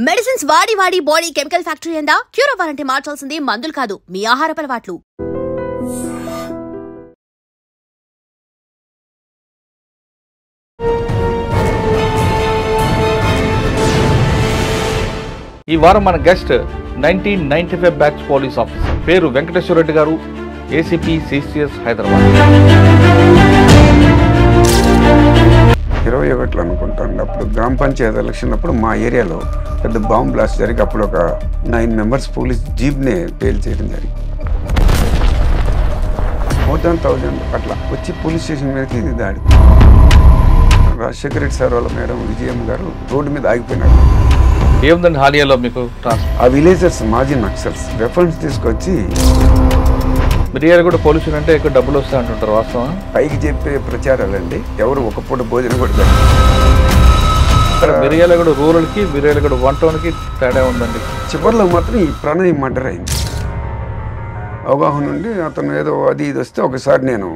Medicines వాడి వాడి body chemical factory అయిందా? క్యూర్ అవ్వాలంటే మార్చాల్సింది మందులు కాదు, మీ ఆహారపు అలవాట్లు. ఈ వారం మన గెస్ట్ 1995 బ్యాచ్ పోలీస్ ఆఫీసర్, పేరు వెంకటేశ్వర రెడ్డి గారు, ఏసీపీ సిసిఎస్ హైదరాబాద్. 21 అనుకుంటాను. అప్పుడు గ్రామ పంచాయతీ ఎలక్షన్ అప్పుడు మా ఏరియాలో పెద్ద బాంబ్ బ్లాస్ట్ జరిగి అప్పుడు ఒక 9 మెంబర్స్ పోలీస్ జీప్నే పేల్ చేయడం జరిగింది. మోర్ దాన్ 1000 అట్లా వచ్చి పోలీస్ స్టేషన్ మీదకి ఇది దాడి. రాజశేఖర రెడ్డి సార్ వాళ్ళ మేడం విజయమ్మ గారు రోడ్డు మీద ఆగిపోయినారు. ఏముందండి హాలియాలో మీకు? ఆ విలేజర్స్ మాజీ నక్సల్స్ వెపన్స్ తీసుకొచ్చి మిరియాలు కూడా పోలీసులు అంటే ఎక్కువ డబ్బులు వస్తాయి అంటుంటారు, వాస్తవం? పైకి చెప్పే ప్రచారాలండి. ఎవరు ఒక పూట భోజనం కూడా ఇక్కడ మిరియాల కూడా రూరల్కి, మిరియాల కూడా వన్ టౌన్కి తేడా ఉందండి. చివరిలో మాత్రం ఈ ప్రణయ్ మర్డర్ అయింది. అవగాహన నుండి అతను ఏదో అది ఇది వస్తే ఒకసారి నేను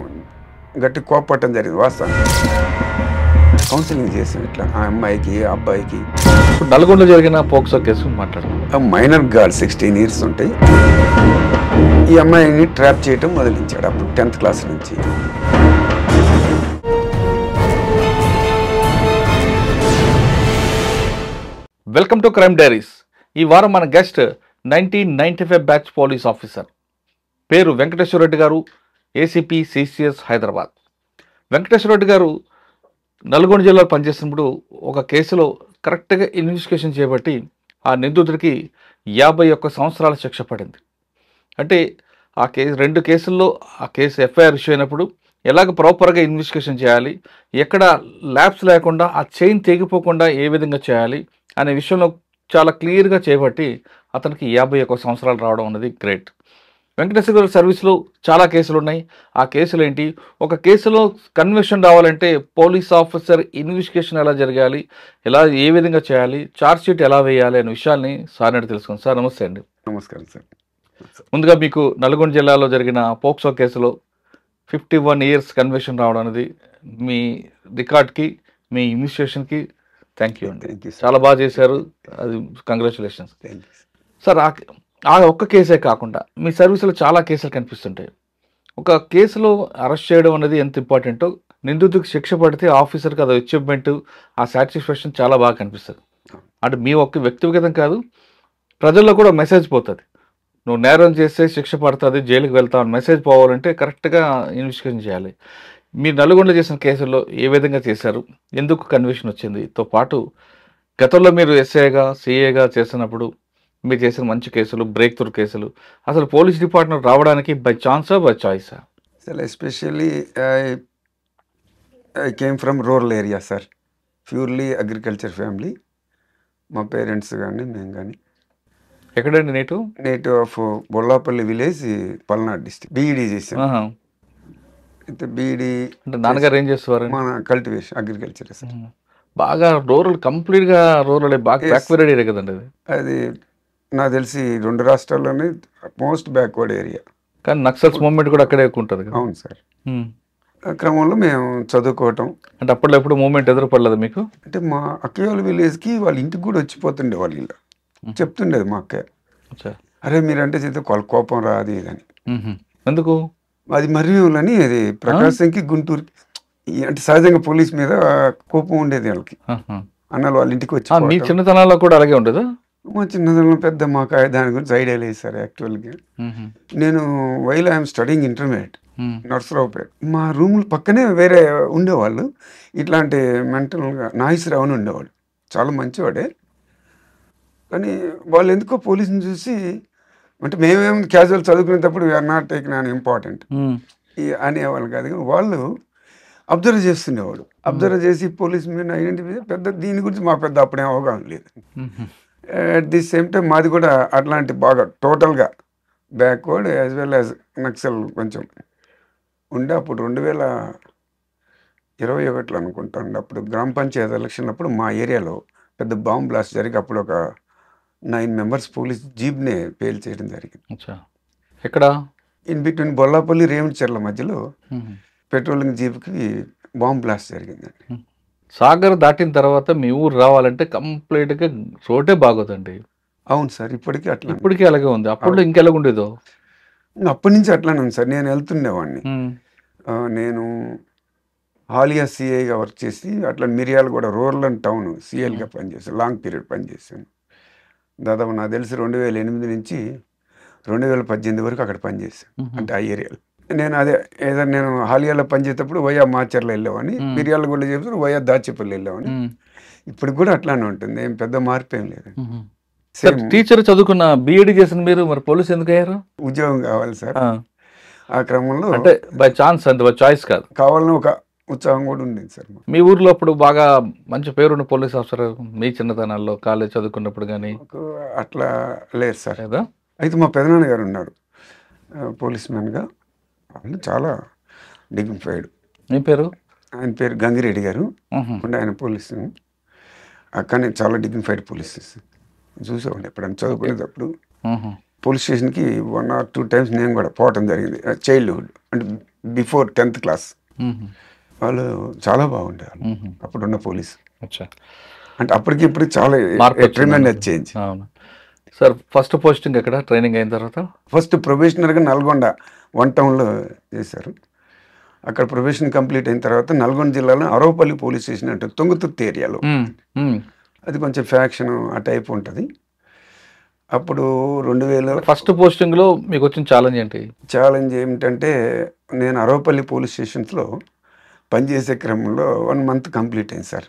గట్టి కోపట్టడం జరిగింది. వాస్తవానికి కౌన్సిలింగ్ చేసాం ఇట్లా ఆ అమ్మాయికి ఆ అబ్బాయికి. ఇప్పుడు నల్గొండలో జరిగిన పోక్సో కేసు మాట్లాడుతున్నాం. మైనర్ గార్డ్ 16 years ఉంటాయి. ఈ అమ్మాయిని ట్రాప్ చేయటం మొదలించాడు అప్పుడు 10th క్లాస్ నుంచి. Welcome to crime diaries. ఈ వారం మన గెస్ట్ 1995 బ్యాచ్ పోలీస్ ఆఫీసర్, పేరు వెంకటేశ్వర రెడ్డి గారు, ఏసీపీ సిసిఎస్ హైదరాబాద్. వెంకటేశ్వర రెడ్డి గారు నల్గొండ జిల్లాలో పనిచేసినప్పుడు ఒక కేసులో కరెక్ట్గా ఇన్వెస్టిగేషన్ చేపట్టి ఆ నిందితుడికి 51 సంవత్సరాల శిక్ష పడింది. అంటే ఆ కేసు 2 కేసుల్లో ఆ కేసు ఎఫ్ఐఆర్ ఇష్యూ అయినప్పుడు ఎలాగ ప్రాపర్గా ఇన్వెస్టిగేషన్ చేయాలి, ఎక్కడ ల్యాబ్స్ లేకుండా ఆ చైన్ తెగిపోకుండా ఏ విధంగా చేయాలి అనే విషయంలో చాలా క్లియర్గా చేపట్టి అతనికి 51 సంవత్సరాలు రావడం అనేది గ్రేట్. వెంకటేశ్వర గారి సర్వీస్లో చాలా కేసులు ఉన్నాయి. ఆ కేసులు ఏంటి, ఒక కేసులో కన్విక్షన్ రావాలంటే పోలీస్ ఆఫీసర్ ఇన్వెస్టిగేషన్ ఎలా జరగాలి, ఎలా ఏ విధంగా చేయాలి, ఛార్జ్ షీట్ ఎలా వేయాలి అనే విషయాల్ని సార్ నాటి తెలుసుకుంది. సార్ నమస్తే అండి. నమస్కారం సార్. ముందుగా మీకు నల్గొండ జిల్లాలో జరిగిన పోక్సో కేసులో 51 years కన్విక్షన్ రావడం అనేది మీ రికార్డ్కి, మీ ఇన్వెస్టిగేషన్కి థ్యాంక్ యూ అండి. చాలా బాగా చేశారు, అది కంగ్రాచులేషన్స్. సార్ ఆ ఒక్క కేసే కాకుండా మీ సర్వీసులో చాలా కేసులు కనిపిస్తుంటాయి. ఒక కేసులో అరెస్ట్ చేయడం అనేది ఎంత ఇంపార్టెంటో, నిందితుడికి శిక్ష పడితే ఆఫీసర్కి అది అచీవ్మెంట్, ఆ సాటిస్ఫాక్షన్ చాలా బాగా కనిపిస్తుంది. అంటే మీ ఒక్క వ్యక్తిగతం కాదు, ప్రజల్లో కూడా మెసేజ్ పోతుంది. నువ్వు నేరం చేస్తే శిక్ష పడుతుంది, జైలుకి వెళ్తావు అని మెసేజ్ పోవాలంటే కరెక్ట్గా ఇన్వెస్టిగేషన్ చేయాలి. మీరు నల్గొండలో చేసిన కేసుల్లో ఏ విధంగా చేశారు, ఎందుకు కన్విక్షన్ వచ్చిందితో పాటు గతంలో మీరు ఎస్ఐగా సిఏగా చేసినప్పుడు మీరు చేసిన మంచి కేసులు, బ్రేక్ త్రూ కేసులు, అసలు పోలీస్ డిపార్ట్మెంట్ రావడానికి బై ఛాన్సా బై చాయిసా? Sir especially I came from rural area sir, purely agriculture family. మా పేరెంట్స్ కానీ మేము కానీ. ఎక్కడండి native of Bollapalli village, Palnadu district. BEd చేసాం. అయితే బీఈడీ అంటే నాన్నగారు ఏం చేసేవారు? మన కల్టివేషన్ అగ్రికల్చర్ సార్. బాగా రూరల్, కంప్లీట్గా రూరల్, బాగా బ్యాక్వర్డ్ ఏరియా కదండి అది. అది నాకు తెలిసి 2 రాష్ట్రాల్లోనే మోస్ట్ బ్యాక్వర్డ్ ఏరియా. కానీ నక్సల్స్ మూవ్మెంట్ కూడా అక్కడే ఎక్కువ ఉంటుంది. అవును సార్. ఆ క్రమంలో మేము చదువుకోవటం. అంటే అప్పట్లో ఎప్పుడు మూవ్మెంట్ ఎదురుపడలేదు మీకు? అంటే మా అక్కయ్య వాళ్ళ విలేజ్కి వాళ్ళ ఇంటికి కూడా వచ్చిపోతుండే వాళ్ళు. ఇలా చెప్తుండేది మా అక్కయ్య, అరే మీరంటే చేస్తే కోపం రాదు ఇదని. ఎందుకు? అది మర్రిని, అది ప్రకాశంకి గుంటూరుకి అంటే సహజంగా పోలీస్ మీద కోపం ఉండేది వాళ్ళకి. అన్నలు వాళ్ళ ఇంటికి వచ్చి. మీ చిన్నతనంలో కూడా అలాగే ఉండదు? మా చిన్నతనంలో పెద్ద మాకు దాని గురించి ఐడియా లేదు సార్. యాక్చువల్గా నేను while I'm studying intermediate Narasaraopet, మా రూముల పక్కనే వేరే ఉండేవాళ్ళు ఇట్లాంటి మెంటల్గా నాగేశ్వరరావు అని ఉండేవాడు. చాలా మంచివాడే. కానీ వాళ్ళు ఎందుకో పోలీసుని చూసి, అంటే మేమేం క్యాజువల్ చదువుకునేటప్పుడు we are not taking unimportant అనేవాళ్ళు కాదు. కానీ వాళ్ళు అబ్జర్వ్ చేస్తుండేవాడు. అబ్జర్వ్ చేసి పోలీస్ మీద ఐడెంటిఫై, పెద్ద దీని గురించి మాకు పెద్ద అప్పుడేం అవగాహన లేదు. అట్ ది సేమ్ టైం మాది కూడా అట్లాంటి బాగా టోటల్గా backward as well as Naxal కొంచెం ఉండే. అప్పుడు 2021 అనుకుంటాను. అప్పుడు గ్రామ పంచాయతీ ఎలక్షన్ అప్పుడు మా ఏరియాలో పెద్ద బాంబ్ బ్లాస్ట్ జరిగి అప్పుడు ఒక 9 మెంబర్స్ పోలీస్ జీప్నే పేల్ చేయడం జరిగింది. ఎక్కడ? ఇన్ బిట్వీన్ బొల్లాపల్లి రేవంచెర్ల మధ్యలో పెట్రోలింగ్ జీప్కి బాంబ్ బ్లాస్ట్ జరిగిందండి. సాగర్ దాటిన తర్వాత మీ ఊరు రావాలంటే కంప్లీట్గా రోడ్డే బాగోదండి. అవును సార్, ఇప్పటికీ అట్లా. ఇప్పటికీ అలాగే ఉంది. అప్పుడు ఇంకెలాగుండేదో. అప్పటి నుంచి అట్లానే ఉంది సార్. నేను వెళ్తుండేవాడిని. నేను హాలియా సిఐగా వర్క్ చేసి అట్లా మిర్యాలగూడ రూరల్ అండ్ టౌన్ సిఐలుగా పనిచేసాను. లాంగ్ పీరియడ్ పనిచేశాను. దాదాపు నాకు తెలిసి 2008 నుంచి 2018 వరకు అక్కడ పనిచేశాను. అంటే ఆ ఏరియాలో నేను ఏదో నేను హాలియాలో పనిచేసేటప్పుడు వయా మాచర్లో వెళ్ళేవాడిని, మిర్యాలగూడలో చెప్తే వయా దాచేపల్లి వెళ్ళేవాడిని. ఇప్పటికి కూడా అట్లానే ఉంటుంది, ఏం పెద్ద మార్పు ఏం లేదు. టీచర్ చదువుకున్న బీఈడి చేసిన మీరు మరి పోలీస్ ఎందుకు అయ్యారు? ఉద్యోగం కావాలి సార్. ఆ క్రమంలో అంటే బై ఛాన్స్ అంటే బై చాయిస్ కాదు, కావాలని ఒక ఉత్సాహం కూడా ఉండేది సార్. మీ ఊర్లో అప్పుడు బాగా మంచి పేరున్న పోలీస్ ఆఫీసర్ మీ చిన్నతనాల్లో కాలేజ్ చదువుకున్నప్పుడు కానీ? అట్లా లేదు సార్. లేదా? అయితే మా పెదనాన్న గారు ఉన్నారు పోలీస్ మ్యాన్గా. వాళ్ళు చాలా డిగ్నిఫైడ్. మీ పేరు? ఆయన పేరు గంగిరెడ్డి గారు. ఉండే ఆయన పోలీసు, కానీ చాలా డిగ్నిఫైడ్ పోలీస్. చూసేవాడిని ఎప్పుడైనా చదువుకునేటప్పుడు. పోలీస్ స్టేషన్కి 1 or 2 times నేను కూడా పోవటం జరిగింది. చైల్డ్హుడ్ అంటే బిఫోర్ 10th class. వాళ్ళు చాలా బాగుండేవాళ్ళు అప్పుడున్న పోలీసు. అంటే అప్పటికి ఇప్పుడు చాలా tremendous change. Sir first posting ఎక్కడ ట్రైనింగ్ అయిన తర్వాత? ఫస్ట్ ప్రొబేషనర్గా నల్గొండ 1 townలో చేశారు. అక్కడ ప్రొబేషన్ కంప్లీట్ అయిన తర్వాత నల్గొండ జిల్లాలో అరవపల్లి పోలీస్ స్టేషన్ అంటే తుంగతుర్తి ఏరియాలో, అది కొంచెం ఫ్యాక్షన్ ఆ టైప్ ఉంటుంది. అప్పుడు 2000 ఫస్ట్ పోస్టింగ్లో మీకు వచ్చిన ఛాలెంజ్ ఏంటి? ఛాలెంజ్ ఏమిటంటే నేను అరవపల్లి పోలీస్ స్టేషన్స్లో పనిచేసే క్రమంలో 1 month కంప్లీట్ అయింది సార్.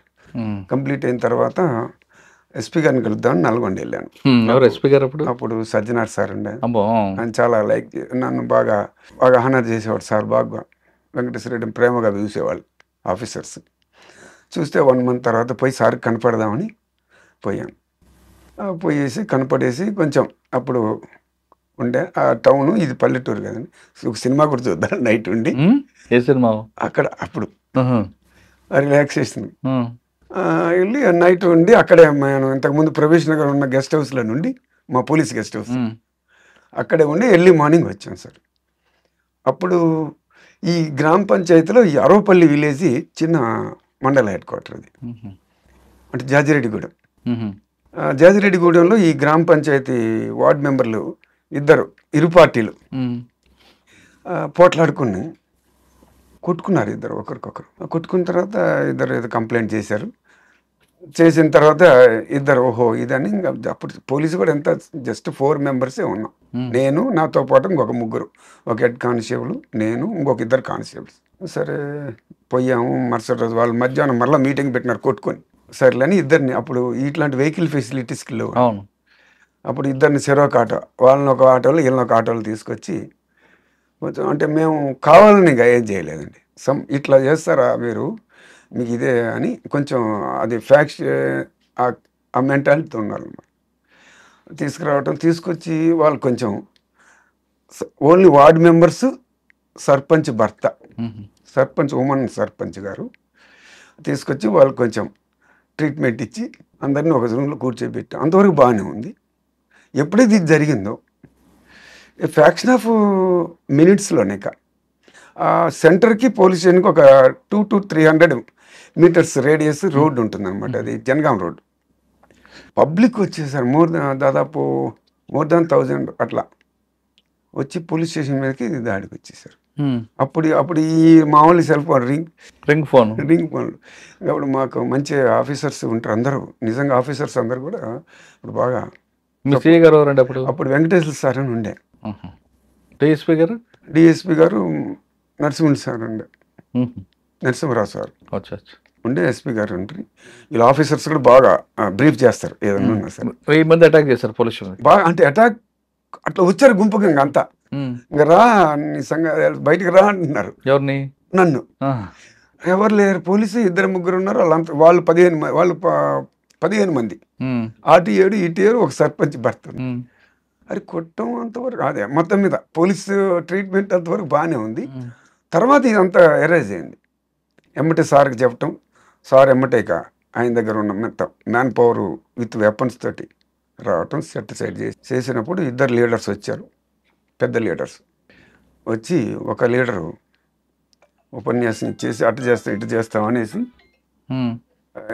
కంప్లీట్ అయిన తర్వాత ఎస్పీ గారిని కలుద్దామని నల్గొండ వెళ్ళాను. ఎవరు ఎస్పీ గారు అప్పుడు? అప్పుడు సజ్జనార్ సార్ ఉండే. ఆయన చాలా లైక్ నన్ను బాగా బాగా హానర్ చేసేవాడు సార్. బాగా వెంకటేశ్వర రెడ్డి ప్రేమగా చూసేవాళ్ళు ఆఫీసర్స్. చూస్తే 1 month తర్వాత పోయి సార్ కనపడదామని పోయాను. పోయేసి కనపడేసి కొంచెం అప్పుడు ఉండే ఆ టౌను, ఇది పల్లెటూరు కదండి. ఒక సినిమా కూడా చూద్దాం నైట్ ఉండి. ఏ సినిమా? అక్కడ అప్పుడు రిలాక్సేషన్ వెళ్ళి నైట్ ఉండి అక్కడే నేను ఇంతకుముందు ప్రొబేషనర్గా ఉన్న గెస్ట్ హౌస్లో నుండి, మా పోలీస్ గెస్ట్ హౌస్ అక్కడే ఉండి ఎర్లీ మార్నింగ్ వచ్చాను సార్. అప్పుడు ఈ గ్రామ పంచాయతీలో ఈ అరవపల్లి విలేజ్ చిన్న మండల హెడ్ క్వార్టర్ అది, అంటే జాజిరెడ్డిగూడెం. జాజిరెడ్డిగూడెంలో ఈ గ్రామ పంచాయతీ వార్డు మెంబర్లు ఇరు పార్టీలు పోట్లాడుకుని కొట్టుకున్నారు ఇద్దరు ఒకరికొకరు. కొట్టుకున్న తర్వాత ఇద్దరు ఏదో కంప్లైంట్ చేశారు. చేసిన తర్వాత ఇద్దరు ఓహో ఇదని, అప్పుడు పోలీసు కూడా ఎంత జస్ట్ 4 members ఉన్నాం. నేను, నాతో పాటు ఇంకొక 3, ఒక హెడ్ కానిస్టేబుల్, నేను, ఇంకొక 2 కానిస్టేబుల్స్. సరే పోయాము. మరుసటి రోజు వాళ్ళు మధ్యాహ్నం మళ్ళీ మీటింగ్ పెట్టినారు కొట్టుకొని. సరేలేని ఇద్దరిని, అప్పుడు ఇట్లాంటి వెహికల్ ఫెసిలిటీస్కి లేవు. అప్పుడు ఇద్దరిని చెరొక ఆటో, వాళ్ళని ఒక ఆటోలో వీళ్ళని ఒక ఆటోలో తీసుకొచ్చి కొంచెం, అంటే మేము కావాలని ఏం చేయలేదండి. ఇట్లా చేస్తారా మీరు, మీకు ఇదే అని కొంచెం అది ఫ్యాక్ట్ ఆ మెంటాలిటీతో ఉన్నారన్నమాట. తీసుకొచ్చి వాళ్ళు కొంచెం ఓన్లీ వార్డు మెంబర్స్, సర్పంచ్ భర్త, సర్పంచ్ ఉమెన్ సర్పంచ్ గారు తీసుకొచ్చి వాళ్ళు కొంచెం ట్రీట్మెంట్ ఇచ్చి అందరినీ ఒక రూమ్లో కూర్చోబెట్టాం. అంతవరకు బాగానే ఉంది. ఎప్పుడైతే ఇది జరిగిందో ఫ్యాక్షన్ ఆఫ్ మినిట్స్లోనే ఆ సెంటర్కి పోలీస్ స్టేషన్కి ఒక 200 to 300 meters రేడియస్ రోడ్డు ఉంటుందన్నమాట. అది జనగాం రోడ్డు. పబ్లిక్ వచ్చేసారు దాదాపు more than 1000 అట్లా వచ్చి పోలీస్ స్టేషన్ మీదకి దాడికి వచ్చేసారు. అప్పుడు ఈ మామూలు సెల్ ఫోన్ రింగ్ ఫోన్ అప్పుడు మాకు మంచి ఆఫీసర్స్ ఉంటారు అందరూ. నిజంగా ఆఫీసర్స్ అందరు కూడా ఇప్పుడు బాగా. అప్పుడు వెంకటేశ్వర సార్ అని ఉండే. డిఎస్పీ గారు నరసింహ సార్ ఉండే, నరసింహరావు సార్ ఉండే. ఎస్పీ గారు ఉంటారు. వీళ్ళు ఆఫీసర్స్ కూడా బాగా బ్రీఫ్ చేస్తారు ఏదన్నా ఉన్నా సరే. 1000 మంది అటాక్ చేస్తారు పోలీసు బాగా. అంటే అటాక్ అట్లా వచ్చారు గుంపుగా, ఇంక అంతా ఇంకా రా నిజంగా బయటికి రా అంటున్నారు. ఎవరిని? నన్ను. ఎవరు లేరు, పోలీసు 2-3 ఉన్నారు. వాళ్ళు 15 మంది. అటు 7 ఇటు 7, ఒక సర్పంచ్ భర్త. అది కొట్టడం అంతవరకు అదే మొత్తం మీద పోలీసు ట్రీట్మెంట్ అంతవరకు బాగానే ఉంది. తర్వాత ఇదంతా ఎరేజ్ అయింది. ఎమ్మటే సార్కి చెప్పటం, సార్ ఎమ్మటేక ఆయన దగ్గర ఉన్న మొత్తం మ్యాన్ పవర్ విత్ వెపన్స్ తోటి రావటం, సెటిసైడ్ చేసినప్పుడు 2 లీడర్స్ వచ్చారు, పెద్ద లీడర్స్ వచ్చి. ఒక లీడరు ఉపన్యాసం చేసి అటు చేస్తాం ఇటు చేస్తాం అనేసి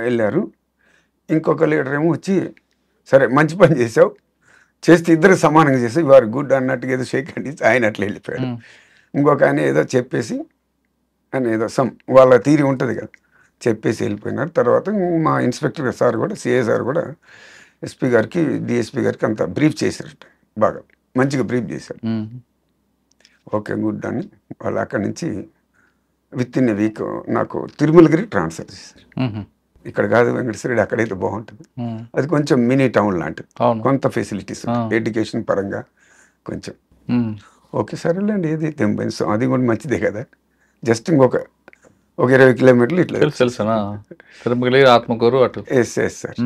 వెళ్ళారు. ఇంకొక లీడర్ ఏమో వచ్చి సరే మంచి పని చేసావు, చేస్తే ఇద్దరు సమానంగా చేసావు, యు ఆర్ గుడ్ అన్నట్టుగా ఏదో షేక్ హ్యాండ్ ఇచ్చి ఆయన అట్లా వెళ్ళిపోయాడు. ఇంకొక ఆయన ఏదో చెప్పేసి ఆయన ఏదో వాళ్ళ తీరి ఉంటుంది కదా, చెప్పేసి వెళ్ళిపోయినారు. తర్వాత మా ఇన్స్పెక్టర్ సార్ కూడా, సిఐ సార్ కూడా ఎస్పీ గారికి, డిఎస్పీ గారికి అంత బ్రీఫ్ చేశారట, బాగా మంచిగా బ్రీఫ్ చేశారు. ఓకే గుడ్ అని వాళ్ళు అక్కడి నుంచి విత్ ఇన్ ఎ వీక్ నాకు తిరుమలగిరి ట్రాన్స్ఫర్ చేశారు. ఇక్కడ కాదు వెంకటేశ్వర రెడ్డి, అక్కడైతే బాగుంటుంది. అది కొంచెం మినీ టౌన్ లాంటిది, కొంత ఫెసిలిటీస్ ఎడ్యుకేషన్ పరంగా కొంచెం. ఓకే సరేలేండి, ఏది అది కూడా మంచిదే కదా. జస్ట్ ఇంకొక 20 కిలోమీటర్లు ఇట్లా ఆత్మకూరు అటు. ఎస్ సార్,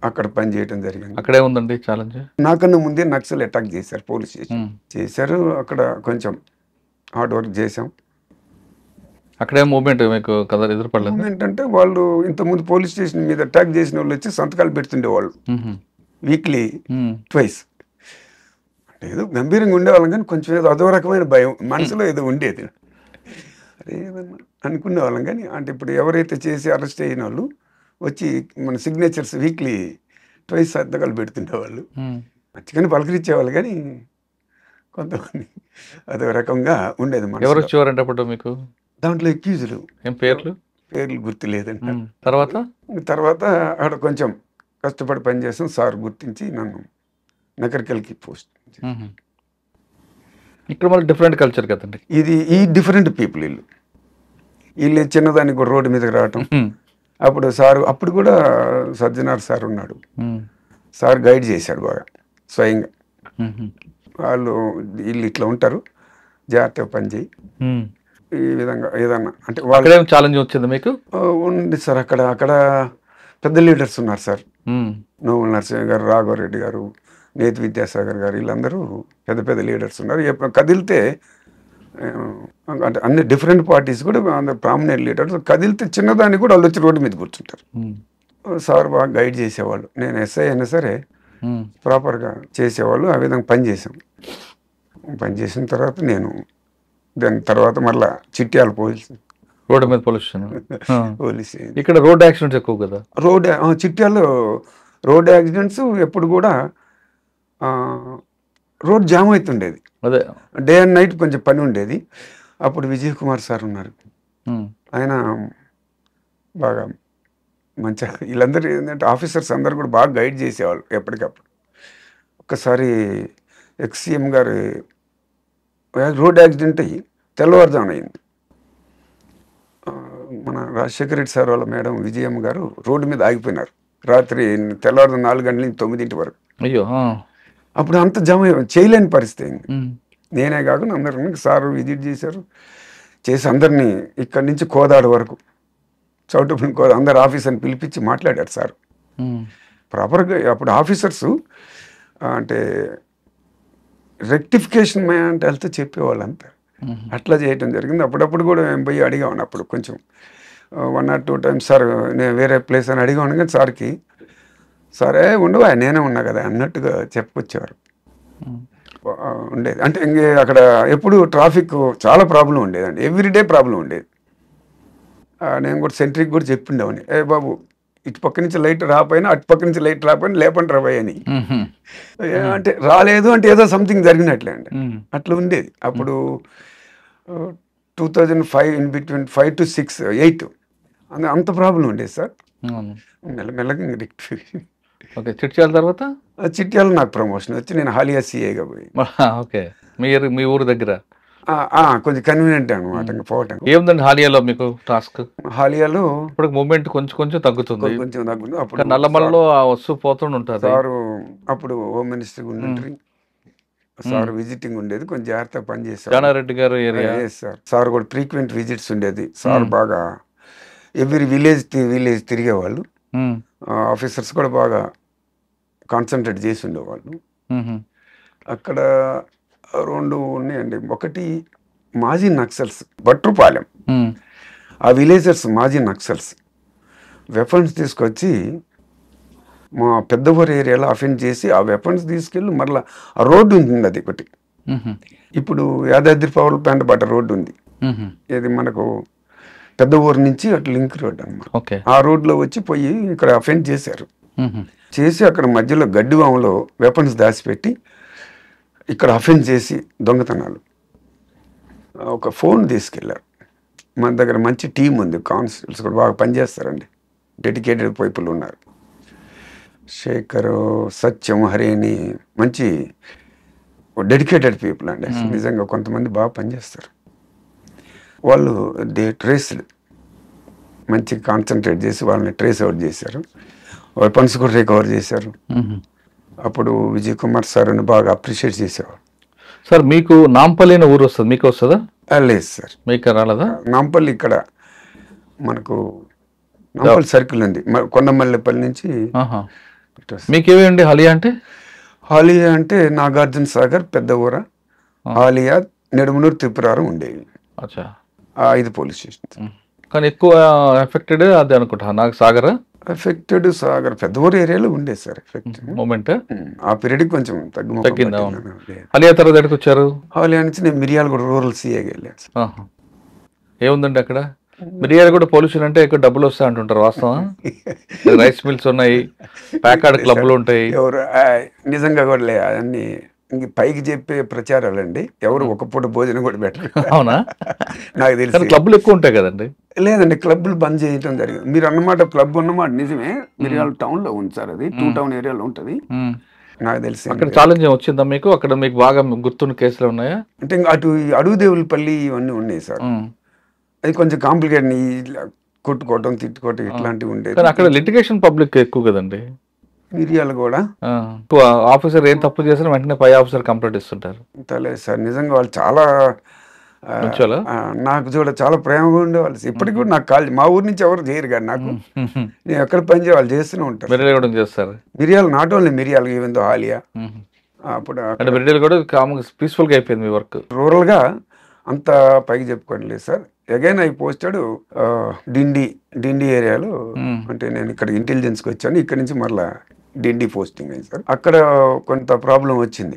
అక్కడ పని చేయడం జరిగింది. అక్కడే ఉందండి ఛాలెంజ్. నాకన్నా ముందే నక్సల్ అటాక్ చేశారు, పోలీస్ స్టేషన్ చేశారు. అక్కడ కొంచెం హార్డ్ వర్క్ చేసాం. అక్కడే మూవ్మెంట్ మీకు కదా ఎదురుపడలేదు? మూవ్మెంట్ అంటే వాళ్ళు ఇంతకుముందు పోలీస్ స్టేషన్ మీద అటాక్ చేసిన వాళ్ళు వచ్చి సంతకాలు పెడుతుండేవాళ్ళు వీక్లీ ట్వైస్. అంటే ఏదో గంభీరంగా ఉండేవాళ్ళం, కానీ కొంచెం ఏదో అదో రకమైన భయం మనసులో ఏదో ఉండేది. అదే ఏదన్నా అనుకునేవాళ్ళం. కానీ అంటే ఇప్పుడు ఎవరైతే చేసి అరెస్ట్ అయిన వాళ్ళు వచ్చి మన సిగ్నేచర్స్ వీక్లీ ట్వైస్ సంతకాలు పెడుతుండేవాళ్ళు. మంచిగానే పలకరించేవాళ్ళు, కానీ కొంతమంది అదో రకంగా ఉండేది. ఎవరు వచ్చేవారంటే అప్పుడు మీకు దాంట్లో ఎక్యూజులు ఏం పేర్లు గుర్తు లేదండి. తర్వాత అక్కడ కొంచెం కష్టపడి పనిచేసాం. సార్ గుర్తించి నన్ను నకరికల్కి పోస్ట్. ఇక్కడ మళ్ళీ డిఫరెంట్ కల్చర్ కదండి ఇది. ఈ డిఫరెంట్ పీపుల్ వీళ్ళు చిన్నదానికి కూడా రోడ్డు మీదకి రావటం. అప్పుడు సారు, అప్పుడు కూడా సజ్జనార్ సార్ ఉన్నాడు, సార్ గైడ్ చేశాడు బాగా స్వయంగా. వాళ్ళు వీళ్ళు ఇట్లా ఉంటారు, జాగ్రత్తగా పని చేయి, ఈ విధంగా ఏదన్నా అంటే వాళ్ళు ఛాలెంజ్ వచ్చింది మీకు? ఉంది సార్. అక్కడ పెద్ద లీడర్స్ ఉన్నారు సార్, నోముల నరసింహ గారు, రాఘవరెడ్డి గారు, నేతి విద్యాసాగర్ గారు, వీళ్ళందరూ పెద్ద పెద్ద లీడర్స్ ఉన్నారు. కదిలితే అంటే అన్ని డిఫరెంట్ పార్టీస్ కూడా అందరు ప్రామినెంట్ లీడర్స్. కదిలితే చిన్నదాన్ని కూడా వాళ్ళు వచ్చి రోడ్డు మీద కూర్చుంటారు. సార్ బాగా గైడ్ చేసేవాళ్ళు. నేను ఎస్ఐ అయినా సరే ప్రాపర్గా చేసేవాళ్ళు. ఆ విధంగా పనిచేసాం. పనిచేసిన తర్వాత నేను దాని తర్వాత మళ్ళీ చిట్యాల పోలీస్ రోడ్డు మీద పోలీస్ ఇక్కడ రోడ్ యాక్సిడెంట్స్ ఎక్కువ కదా. చిట్యాల్లో రోడ్ యాక్సిడెంట్స్ ఎప్పుడు కూడా రోడ్ జామ్ అవుతుండేది. అదే డే అండ్ నైట్ కొంచెం పని ఉండేది. అప్పుడు విజయ్ కుమార్ సార్ ఉన్నారు, ఆయన బాగా మంచిగా వీళ్ళందరూ ఏంటంటే ఆఫీసర్స్ అందరు కూడా బాగా గైడ్ చేసేవాళ్ళు ఎప్పటికప్పుడు. ఒక్కసారి ఎక్స్సీఎం గారు రోడ్ యాక్సిడెంట్ అయ్యి తెల్లవారుజామున అయింది. మన రాజశేఖర రెడ్డి సార్ వాళ్ళ మేడం విజయమ్మ గారు రోడ్డు మీద ఆగిపోయినారు రాత్రి తెల్లవారు 4 గంటల నుంచి 9 వరకు. అయ్యో, అప్పుడు అంత జమ చేయలేని పరిస్థితి అయింది. నేనే కాకుండా అందరినీ సార్ విజిట్ చేశారు, చేసి అందరినీ ఇక్కడి నుంచి కోదాడు వరకు చౌటుపల్లి కోదాడు అందరు ఆఫీసర్ని పిలిపించి మాట్లాడారు సార్ ప్రాపర్గా. అప్పుడు ఆఫీసర్స్ అంటే రెక్టిఫికేషన్ అంటే వెళ్తే చెప్పేవాళ్ళు అంతా, అట్లా చేయటం జరిగింది. అప్పుడప్పుడు కూడా మేము పోయి అడిగాను. అప్పుడు కొంచెం 1 or 2 times సార్ నేను వేరే ప్లేస్ అని అడిగాను, కానీ సార్కి సరే ఉండవు నేనే ఉన్నా కదా అన్నట్టుగా చెప్పుకొచ్చేవారు ఉండేది. అంటే ఇంకే అక్కడ ఎప్పుడు ట్రాఫిక్ చాలా ప్రాబ్లం ఉండేదండి, ఎవ్రీడే ప్రాబ్లం ఉండేది. నేను కూడా సెంట్రీకి కూడా చెప్పిండేవాడిని, ఏ బాబు ఇటు పక్క నుంచి లైట్ రాపోయినా అటు పక్క నుంచి లైట్ రాపోయినా లేపండి రాబోయ్ అని. అంటే రాలేదు అంటే ఏదో సంథింగ్ జరిగినట్లే అండి, అట్లా ఉండేది. అప్పుడు 2005 ఇన్ బిట్వీన్ 5 to 6, 8 అంత ప్రాబ్లం ఉండేది సార్. మెల్లమెల్లగా రెక్టిఫికేషన్. ఓకే, చిట్యాల తర్వాత చిట్యాల నాకు ప్రమోషన్ వచ్చి నేను హాలియా సిఏగా పోయి. ఓకే, మీ ఊరు దగ్గర కొంచెం కన్వీనియంట్ అనమాట పోవటం. ఏముందండి హాలియాలో మీకు టాస్క్? హాలియాలో ఇప్పుడు మూవ్మెంట్ కొంచెం తగ్గుతుంది. అప్పుడు నల్లమల్లో వస్తూ పోతుంటారు సారు. అప్పుడు హోమ్ మినిస్టర్ ఉండేది సార్, విజిటింగ్ ఉండేది, కొంచెం జాగ్రత్తగా పనిచేస్తారు. జానారెడ్డి గారు సార్ కూడా ఫ్రీక్వెంట్ విజిట్స్ ఉండేది. సార్ బాగా ఎవ్రీ విలేజ్ తిరిగేవాళ్ళు. ఆఫీసర్స్ కూడా బాగా కాన్సన్ట్రేట్ చేసి ఉండేవాళ్ళు. అక్కడ 2 ఉన్నాయండి. ఒకటి మాజీ నక్సల్స్ బట్రుపాలెం, ఆ విలేజర్స్ మాజీ నక్సల్స్ వెపన్స్ తీసుకొచ్చి మా పెద్దవరి ఏరియాలో అఫెండ్ చేసి ఆ వెపన్స్ తీసుకెళ్ళి మరలా ఆ రోడ్డు ఉంటుంది, అది ఒకటి. ఇప్పుడు యాదాద్రి పవర్ ప్లాంట్ బట్ట రోడ్డు ఉంది, ఇది మనకు పెద్ద ఊరు నుంచి అటు లింక్ రోడ్ అనమాట. ఓకే. ఆ రోడ్లో వచ్చి పోయి ఇక్కడ అఫెండ్ చేశారు. చేసి అక్కడ మధ్యలో గడ్డివాములో వెపన్స్ దాచిపెట్టి ఇక్కడ అఫెన్స్ చేసి దొంగతనాలు. ఒక ఫోన్ తీసుకెళ్ళారు. మన దగ్గర మంచి టీం ఉంది, కానిస్టేబుల్స్ కూడా బాగా పనిచేస్తారండి, డెడికేటెడ్ పీపుల్ ఉన్నారు. శేఖర్, సత్యం, హరిని మంచి డెడికేటెడ్ పీపుల్ అండి. నిజంగా కొంతమంది బాగా పనిచేస్తారు. వాళ్ళు ట్రేస్డ్, మంచి కాన్సన్ట్రేట్ చేసి వాళ్ళని ట్రేస్ అవుట్ చేశారు. వెపన్స్ కూడా రికవర్ చేశారు. అప్పుడు విజయ్ కుమార్ సార్ అని బాగా అప్రిషియేట్ చేసేవారు. సార్ మీకు నాంపల్లి అనే ఊరు వస్తుంది, మీకు వస్తుందా? లేదు సార్, మీకు రాలేదా? నాంపల్లి ఇక్కడ మనకు నాంపల్లి సర్కిల్ ఉంది, కొండమల్లిపల్లి నుంచి. మీకేవేండి హాలియా అంటే? హాలియా అంటే నాగార్జున సాగర్, పెద్ద ఊర, హాలియా, నెడుమనూరు, త్రిపురారం ఉండేవి. ఆ 5 పోలీస్ స్టేషన్. కానీ ఎక్కువ ఎఫెక్టెడ్ అది అనుకుంటా నాకు సాగర్. ఎఫెక్టెడ్ సాగర్ పెద్ద ఊరు ఏరియాలో ఉండేది సార్ ఎఫెక్ట్. మూమెంట్ ఆ పీరియడ్ కొంచెం తగ్గిందా? హాలియా తర్వాత ఎక్కడికి వచ్చారు? హాలియా నుంచి నేను మిర్యాలగూడ రూరల్ సిఏకి వెళ్ళాను. ఏముందండి అక్కడ? మిర్యాలగూడ పొల్యూషన్ అంటే ఎక్కువ డబ్బులు వస్తాయి అంటుంటారు, వాస్తవం? రైస్ మిల్స్ ఉన్నాయి, ప్యాకార్డ్ క్లబ్లు ఉంటాయి. ఎవరు నిజంగా కూడా లే, అన్ని ఇంక పైకి చెప్పే ప్రచారాలండి. ఎవరు ఒక పూట భోజనం కూడా పెట్టరు. అవునా? నాకు తెలిసి క్లబ్లు ఎక్కువ ఉంటాయి కదండి. లేదండి, క్లబ్లు బంద్ చేయటం జరిగింది. మీరు అన్నమాట క్లబ్ ఉన్నమాట నిజమే, మిర్యాల టౌన్ లో ఉంది సార్, అది 2 టౌన్ ఏరియాలో ఉంటది. నాకు తెలిసి అక్కడ ఛాలెంజ్ వచ్చిందా మీకు? అక్కడ మీకు బాగా గుర్తున్న కేసులు ఉన్నాయా? అంటే అటు అడుగుదేవులపల్లి ఇవన్నీ ఉన్నాయి సార్. అది కొంచెం కాంప్లికేట్, కొట్టుకోవటం, తిట్టుకోవటం ఇట్లాంటివి ఉండేది. కానీ అక్కడ లిటిగేషన్ పబ్లిక్ ఎక్కువ కదండి. మిరియాలు కూడా ఆఫీసర్ ఏం తప్పు చేసినా వెంటనే పై ఆఫీసర్ కంప్లైంట్ ఇస్తుంటారు. లేదు సార్, నిజంగా వాళ్ళు చాలా నాకు చాలా ప్రేమగా ఉండేవాళ్ళు. ఇప్పటికి కూడా నాకు కాల్, మా ఊరి నుంచి ఎవరు చేయరు కానీ నాకు, నేను ఎక్కడ పని చేయ వాళ్ళు చేస్తూనే ఉంటారు. మిర్యాలు చేస్తారు. మిరియాలు నాట్ ఓన్లీ మిరియాలు, ఈవెన్ దో హాలియా. అప్పుడు మిర్యాలు కూడా పీస్ఫుల్ గా అయిపోయింది మీ వర్క్. రూరల్ గా అంత పైకి చెప్పుకోండి లేదు సార్. అగైన్ అయి పోస్టెడ్ డిండి ఏరియాలో. అంటే నేను ఇక్కడ ఇంటెలిజెన్స్కి వచ్చాను, ఇక్కడ నుంచి మళ్ళీ డిండి పోస్టింగ్ అయింది సార్. అక్కడ కొంత ప్రాబ్లం వచ్చింది.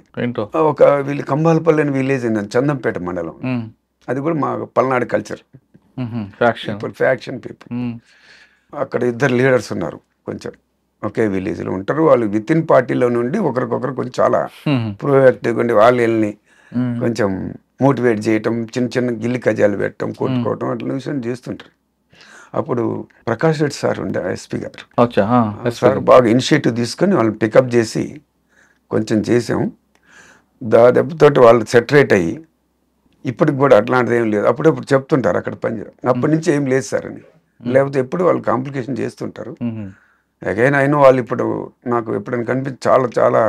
ఒక వీళ్ళు కంబాలపల్లి అని విలేజ్ అయింది, చందంపేట మండలం. అది కూడా మా పల్నాడు కల్చర్, ఫ్యాక్షన్ పీపుల్. అక్కడ 2 లీడర్స్ ఉన్నారు, కొంచెం ఒకే విలేజ్ లో ఉంటారు. వాళ్ళు విత్ ఇన్ పార్టీలో నుండి ఒకరికొకరు కొంచెం చాలా ప్రోయాక్టివ్గా ఉండి వాళ్ళని కొంచెం మోటివేట్ చేయటం, చిన్న చిన్న గిల్లి కజాలు పెట్టడం, కొట్టుకోవటం, అట్లా విషయం చేస్తుంటారు. అప్పుడు ప్రకాష్ రెడ్డి సార్ ఉండే ఎస్పీ గారు, సార్ బాగా ఇనిషియేటివ్ తీసుకొని వాళ్ళని పికప్ చేసి కొంచెం చేసాం. దెబ్బతోటి వాళ్ళు సెటరేట్ అయ్యి ఇప్పటికి కూడా అట్లాంటిది ఏం లేదు. అప్పుడప్పుడు చెప్తుంటారు అక్కడ పనిచేయడం, అప్పటి నుంచి ఏం లేదు సార్ అని. లేకపోతే ఎప్పుడు వాళ్ళు కాంప్లికేషన్ చేస్తుంటారు. అగైన్ అయినా వాళ్ళు ఇప్పుడు నాకు ఎప్పుడైనా కనిపించి చాలా చాలా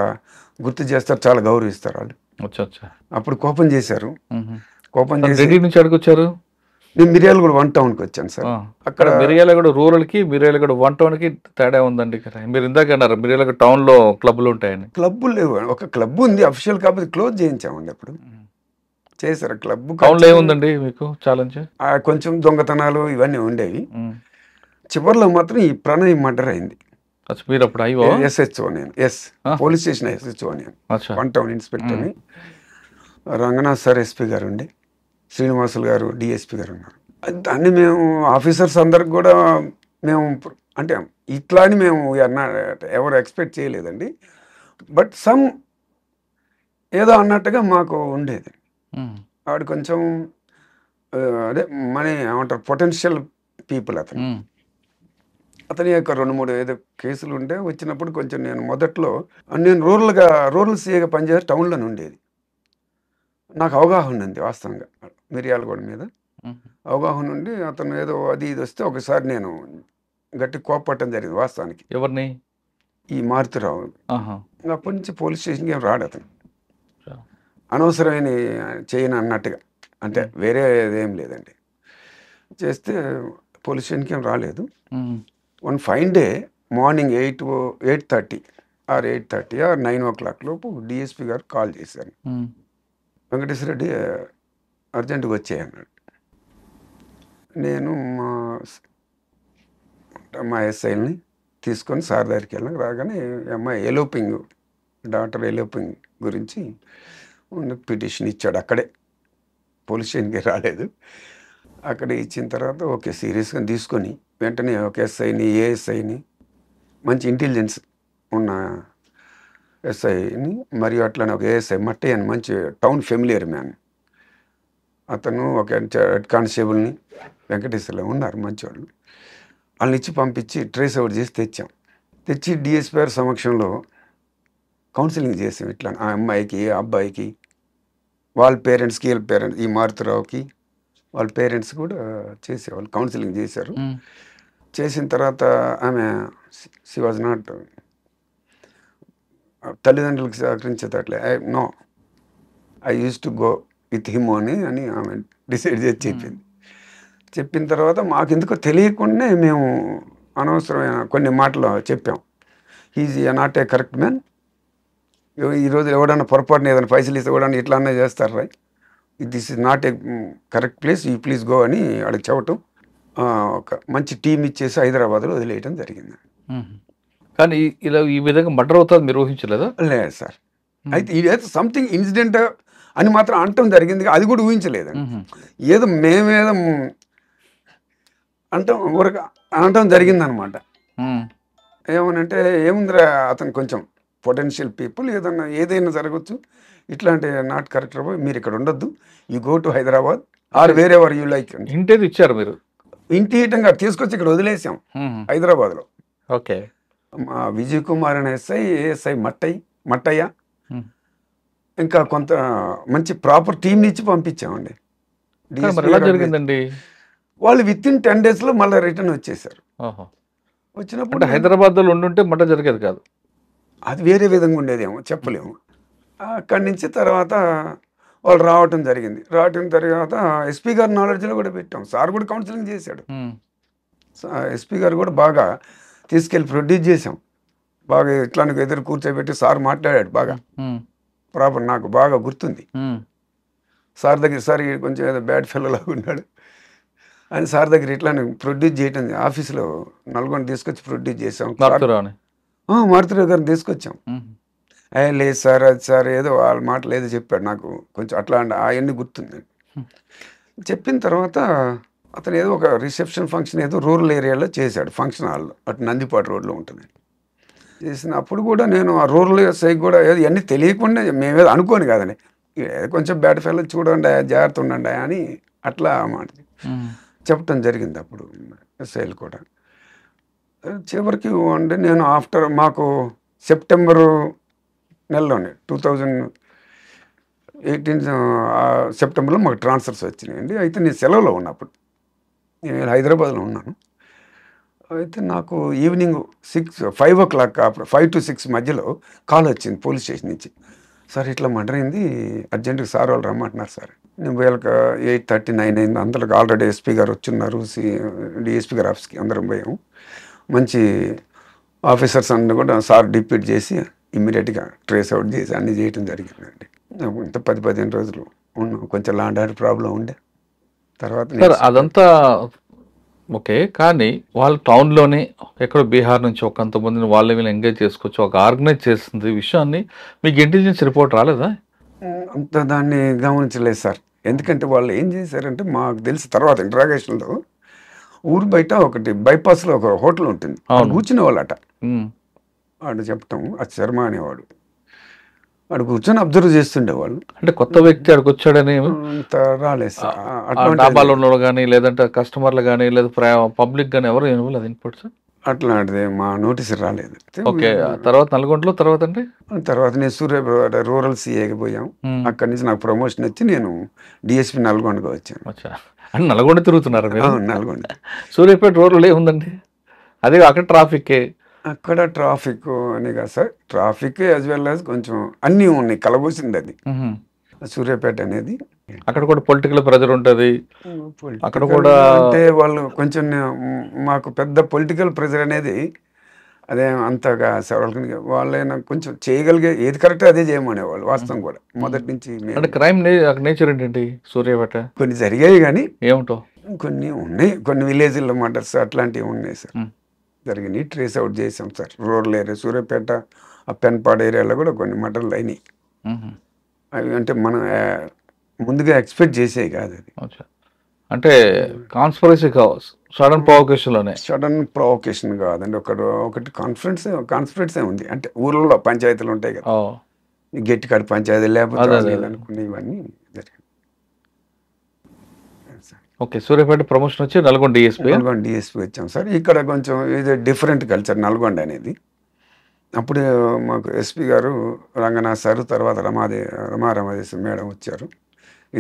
గుర్తు చేస్తారు, చాలా గౌరవిస్తారు వాళ్ళు. అప్పుడు కోపం చేశారు. కోపం చేసి నుంచి అడుగుచ్చారు. నేను మిర్యాలగూడ 1 టౌన్కి వచ్చాను సార్. అక్కడ మిర్యాలగూడ రూరల్ కి మిర్యాలగూడ 1 టౌన్ కి తేడా ఉందండి. మీరు ఇందాక అన్నారు మిర్యాలగూడ టౌన్ లో క్లబ్లు ఉంటాయని. క్లబ్బులు లేవు, ఒక క్లబ్ ఉంది అఫీషియల్, కాకపోతే క్లోజ్ చేయించామండి. అప్పుడు చేశారు క్లబ్. టౌన్ లో ఏముందండి మీకు ఛాలెంజ్? కొంచెం దొంగతనాలు ఇవన్నీ ఉండేవి. చివరిలో మాత్రం ఈ ప్రణయ్ మర్డర్ అయింది. మీరు అప్పుడు ఎస్హెచ్ఓ, నేను పోలీస్ స్టేషన్ ఎస్హెచ్ఓ, నేను 1 టౌన్ ఇన్స్పెక్టర్ని. రంగనాథ్ సార్ ఎస్పీ గారు ఉండి, శ్రీనివాసులు గారు డిఎస్పీ గారు ఉన్నారు. దాన్ని మేము ఆఫీసర్స్ అందరికి కూడా మేము అంటే ఇట్లా అని మేము ఎవరు ఎక్స్పెక్ట్ చేయలేదండి. బట్ సమ్ ఏదో అన్నట్టుగా మాకు ఉండేది. ఆవిడ కొంచెం అదే మన ఏమంటారు పొటెన్షియల్ పీపుల్. అతని యొక్క 2-3 ఏదో కేసులు ఉంటే వచ్చినప్పుడు కొంచెం నేను మొదట్లో నేను రూరల్ సీఏగా పనిచేసే టౌన్లోనే ఉండేది. నాకు అవగాహన ఉంది వాస్తవంగా మిర్యాలగూడ మీద అవగాహన ఉండి, అతను ఏదో అది ఇది వస్తే ఒకసారి నేను గట్టి కోపట్టడం జరిగింది వాస్తవానికి. ఎవరిని? ఈ మారుతిరావు. అప్పటి నుంచి పోలీస్ స్టేషన్కి ఏం రాడు అతను, అనవసరమైన చేయను అన్నట్టుగా. అంటే వేరే ఏం లేదండి, చేస్తే పోలీస్ స్టేషన్కి ఏం రాలేదు. 1 fine day morning 8:30 are 9 o'clock లోపు డిఎస్పీ గారు కాల్ చేశారు. వెంకటేశ్వర రెడ్డి అర్జెంటుగా వచ్చేయన్నాడు. నేను మా ఎస్ఐని తీసుకొని సార్ దగ్గరికి వెళ్ళాను. రాగానే అమ్మాయి ఎలోపింగ్, డాక్టర్ ఎలోపింగ్ గురించి పిటిషన్ ఇచ్చాడు. అక్కడే పోలీస్ స్టేషన్కి రాలేదు. అక్కడ ఇచ్చిన తర్వాత ఓకే సీరియస్గా తీసుకొని వెంటనే ఒక ఎస్ఐని ఏఎస్ఐని మంచి ఇంటెలిజెన్స్ ఉన్న ఎస్ఐని మరియు అట్లనే ఒక ఏఎస్ఐ మట్టి అని మంచి టౌన్ ఫెమిలియర్ మ్యాన్ అతను ఒక హెడ్ కానిస్టేబుల్ని వెంకటేశ్వర్లో ఉన్నారు మంచివాళ్ళు వాళ్ళని ఇచ్చి పంపించి ట్రేస్ అవుట్ చేసి తెచ్చి డిఎస్పీ గారి సమక్షంలో కౌన్సిలింగ్ చేసాం ఇట్లా ఆ అమ్మాయికి ఆ అబ్బాయికి వాళ్ళ పేరెంట్స్కి వీళ్ళ పేరెంట్స్ ఈ మారుతిరావుకి వాళ్ళ పేరెంట్స్ కూడా చేసేవాళ్ళు కౌన్సిలింగ్ చేశారు. చేసిన తర్వాత ఆమె షీ వాజ్ నాట్ తల్లిదండ్రులకు సహకరించేటట్లే no I use to go with him అని ఆమె డిసైడ్ చేసి చెప్పింది. చెప్పిన తర్వాత మాకు ఎందుకో తెలియకుండా మేము అనవసరమైన కొన్ని మాటలు చెప్పాం. Is not a correct man, ఈరోజు ఎవడన్నా పొరపాటున ఏదైనా పైసలు ఇస్తే కూడా ఇట్లా అన్నా చేస్తారు రా, this is not a correct place, you please go అని వాళ్ళకి చెప్పటం ఒక మంచి టీం ఇచ్చేసి హైదరాబాద్లో వదిలేయటం జరిగింది. కానీ ఇలా ఈ విధంగా మర్డర్ అవుతుంది మీరు ఊహించలేదా? లేదు సార్. అయితే ఇదైతే సంథింగ్ ఇన్సిడెంట్ అని మాత్రం అనటం జరిగింది, అది కూడా ఊహించలేదండి. ఏదో మేమేదో అనటం జరిగిందనమాట. ఏమనంటే ఏముందిరా అతను కొంచెం పొటెన్షియల్ పీపుల్, ఏదైనా జరగచ్చు, ఇట్లాంటి నాట్ కరెక్ట్ మీరు ఇక్కడ ఉండొద్దు, you go to Hyderabad or wherever you like. ఇంటేది ఇచ్చారు మీరు? ఇంటి ఇటంగా తీసుకొచ్చి ఇక్కడ వదిలేసాం హైదరాబాద్లో. ఓకే. మా విజయ్ కుమార్ అనే ఏఎస్ఐ మట్టయ్య ఇంకా కొంత మంచి ప్రాపర్ టీంని ఇచ్చి పంపించామండి. జరిగిందండి వాళ్ళు విత్ ఇన్ 10 days మళ్ళీ రిటర్న్ వచ్చేసారు. వచ్చినప్పుడు హైదరాబాద్లో ఉండుంటే మర్డర్ జరిగేది కాదు, అది వేరే విధంగా ఉండేదేమో చెప్పలేము. అక్కడి నుంచి తర్వాత వాళ్ళు రావటం జరిగింది. రావటం తర్వాత ఎస్పీ గారి నాలెడ్జ్లో కూడా పెట్టాం. సార్ కూడా కౌన్సిలింగ్ చేశాడు. ఎస్పీ గారు కూడా బాగా తీసుకెళ్ళి ప్రొడ్యూస్ చేసాం. బాగా ఇట్లానికి ఎదురు కూర్చోబెట్టి సార్ మాట్లాడాడు బాగా ప్రాపర్, నాకు బాగా గుర్తుంది. సార్ దగ్గర సార్ కొంచెం ఏదో బ్యాడ్ ఫెలో లాగా ఉన్నాడు అని సార్ దగ్గర ఇట్లానే ప్రొడ్యూస్ చేయటం ఆఫీస్లో నల్గొండ తీసుకొచ్చి ప్రొడ్యూస్ చేసాం. మారుతిరావు గారిని తీసుకొచ్చాం. లేదు సార్ అది సార్ ఏదో వాళ్ళ మాటలు ఏదో చెప్పాడు, నాకు కొంచెం అట్లా అవన్నీ గుర్తుందండి. చెప్పిన తర్వాత అతను ఏదో ఒక రిసెప్షన్ ఫంక్షన్ ఏదో రూరల్ ఏరియాలో చేశాడు, ఫంక్షన్ హాల్లో, అటు నందిపాటు రోడ్లో ఉంటుంది. చేసినప్పుడు కూడా నేను ఆ రూరల్ సైకి కూడా ఏదో ఇవన్నీ తెలియకుండా మేమేదో అనుకోని కాదని, ఏదో కొంచెం బ్యాడ్ ఫెలో చూడండి జాగ్రత్త ఉండండి అని అట్లా మాట చెప్పటం జరిగింది. అప్పుడు ఎస్ఐలు కూడా చివరికి అంటే నేను ఆఫ్టర్ మాకు సెప్టెంబరు నెలలోనే 2018 సెప్టెంబర్లో మాకు ట్రాన్స్ఫర్స్ వచ్చినాయండి. అయితే నేను సెలవులో ఉన్నప్పుడు నేను హైదరాబాద్లో ఉన్నాను. అయితే నాకు ఈవినింగ్ 5 o'clock 5 to 6 మధ్యలో కాల్ వచ్చింది పోలీస్ స్టేషన్ నుంచి. సార్ ఇట్లా మర్డర్ అయింది, అర్జెంటుగా సార్ వాళ్ళు రమ్మంటున్నారు సార్. నేను పోయాక 8:39 అయింది. అందరికి ఆల్రెడీ ఎస్పీ గారు వచ్చిన్నారు, డిఎస్పీ గారు ఆఫీస్కి అందరం పోయాము. మంచి ఆఫీసర్స్ అన్నీ కూడా సార్ డిప్యూట్ చేసి ఇమ్మీడియట్గా ట్రేస్ అవుట్ చేసి అన్నీ చేయటం జరిగిందండి. ఇంత 10-15 రోజులు ఉన్నాం. కొంచెం లాండ్ ఆర్డర్ ప్రాబ్లం ఉండే తర్వాత అదంతా ఓకే. కానీ వాళ్ళు టౌన్లోనే ఎక్కడో బీహార్ నుంచి కొంతమందిని వాళ్ళ వీళ్ళు ఎంగేజ్ చేసుకోవచ్చు, ఒక ఆర్గనైజ్ చేస్తుంది విషయాన్ని మీకు ఇంటెలిజెన్స్ రిపోర్ట్ రాలేదా? అంత దాన్ని గమనించలేదు సార్. ఎందుకంటే వాళ్ళు ఏం చేశారంటే మాకు తెలిసి తర్వాత ఇంట్రాగేషన్లో ఊరు బయట ఒకటి బైపాస్లో ఒక హోటల్ ఉంటుంది, కూర్చునే వాళ్ళట. వాడు చెప్పటం ఆ శర్మ అనేవాడు, వాడు కూర్చొని అబ్జర్వ్ చేస్తుండేవాళ్ళు. అంటే కొత్త వ్యక్తి అక్కడికి వచ్చాడని అంత రాలేదు సార్. డాబాలో ఉన్నవాళ్ళు కానీ లేదంటే కస్టమర్లు కానీ లేదా పబ్లిక్ కానీ ఎవరు ఇవ్వలేదు ఇన్పుట్ సార్? అట్లాంటిది మా నోటీస్ రాలేదు. ఓకే. తర్వాత నల్గొండలో తర్వాత అంటే తర్వాత నేను సూర్యాపేట రూరల్ సిఏకి పోయాం. అక్కడి నుంచి నాకు ప్రమోషన్ వచ్చి నేను డిఎస్పీ నల్గొండగా వచ్చాను. అంటే నల్గొండ తిరుగుతున్నారు మీరు? నల్గొండ. సూర్యాపేట రూరల్ ఏముందండి? అదే అక్కడ ట్రాఫిక్, అక్కడ ట్రాఫిక్ అని కాదు sir, traffic as well as కొంచెం అన్నీ ఉన్నాయి, కలబోసింది అది సూర్యాపేట అనేది. అక్కడ కూడా పొలిటికల్ ప్రెజర్ ఉంటుంది. అక్కడ కూడా అంటే వాళ్ళు కొంచెం మాకు పెద్ద పొలిటికల్ ప్రెజర్ అనేది అదే అంతగా వాళ్ళైనా కొంచెం చేయగలిగే ఏది కరెక్ట్ అదే చేయమనేవాళ్ళు. వాస్తవం కూడా మొదటి నుంచి. అంటే క్రైమ్ నేచర్ ఏంటండి సూర్యాపేట? కొన్ని జరిగాయి కానీ ఏమిటో కొన్ని ఉన్నాయి, కొన్ని విలేజ్లో మర్డర్స్ అట్లాంటివి ఉన్నాయి సార్ జరిగినాయి. ట్రేస్ అవుట్ చేసాం సార్. రూరల్ ఏరియా సూర్యాపేట ఆ పెన్పాడు ఏరియాలో కూడా కొన్ని మర్డర్లు అయినాయి. అవి అంటే మనం ముందుగా ఎక్స్పెక్ట్ చేసేవి కాదు అది. అంటే కాన్స్పరసీ కావచ్చు, సడన్ ప్రొవొకేషన్లోనే. సడన్ ప్రొవొకేషన్ కాదండి, ఒకటి కాన్ఫిడెన్సే ఉంది. అంటే ఊర్లలో పంచాయతీలు ఉంటాయి కదా, ఈ గట్టికాడ పంచాయతీ లేకపోతే వాళ్ళు అనుకునే ఇవన్నీ జరిగింది. ఓకే, సూర్యాపేట ప్రమోషన్ వచ్చి నల్గొండ డిఎస్పీ వచ్చాం సార్. ఇక్కడ కొంచెం ఇది డిఫరెంట్ కల్చర్ నల్గొండ అనేది. అప్పుడు మాకు ఎస్పీ గారు రంగనాథ్ సారు, తర్వాత రమాదేశం మేడం వచ్చారు.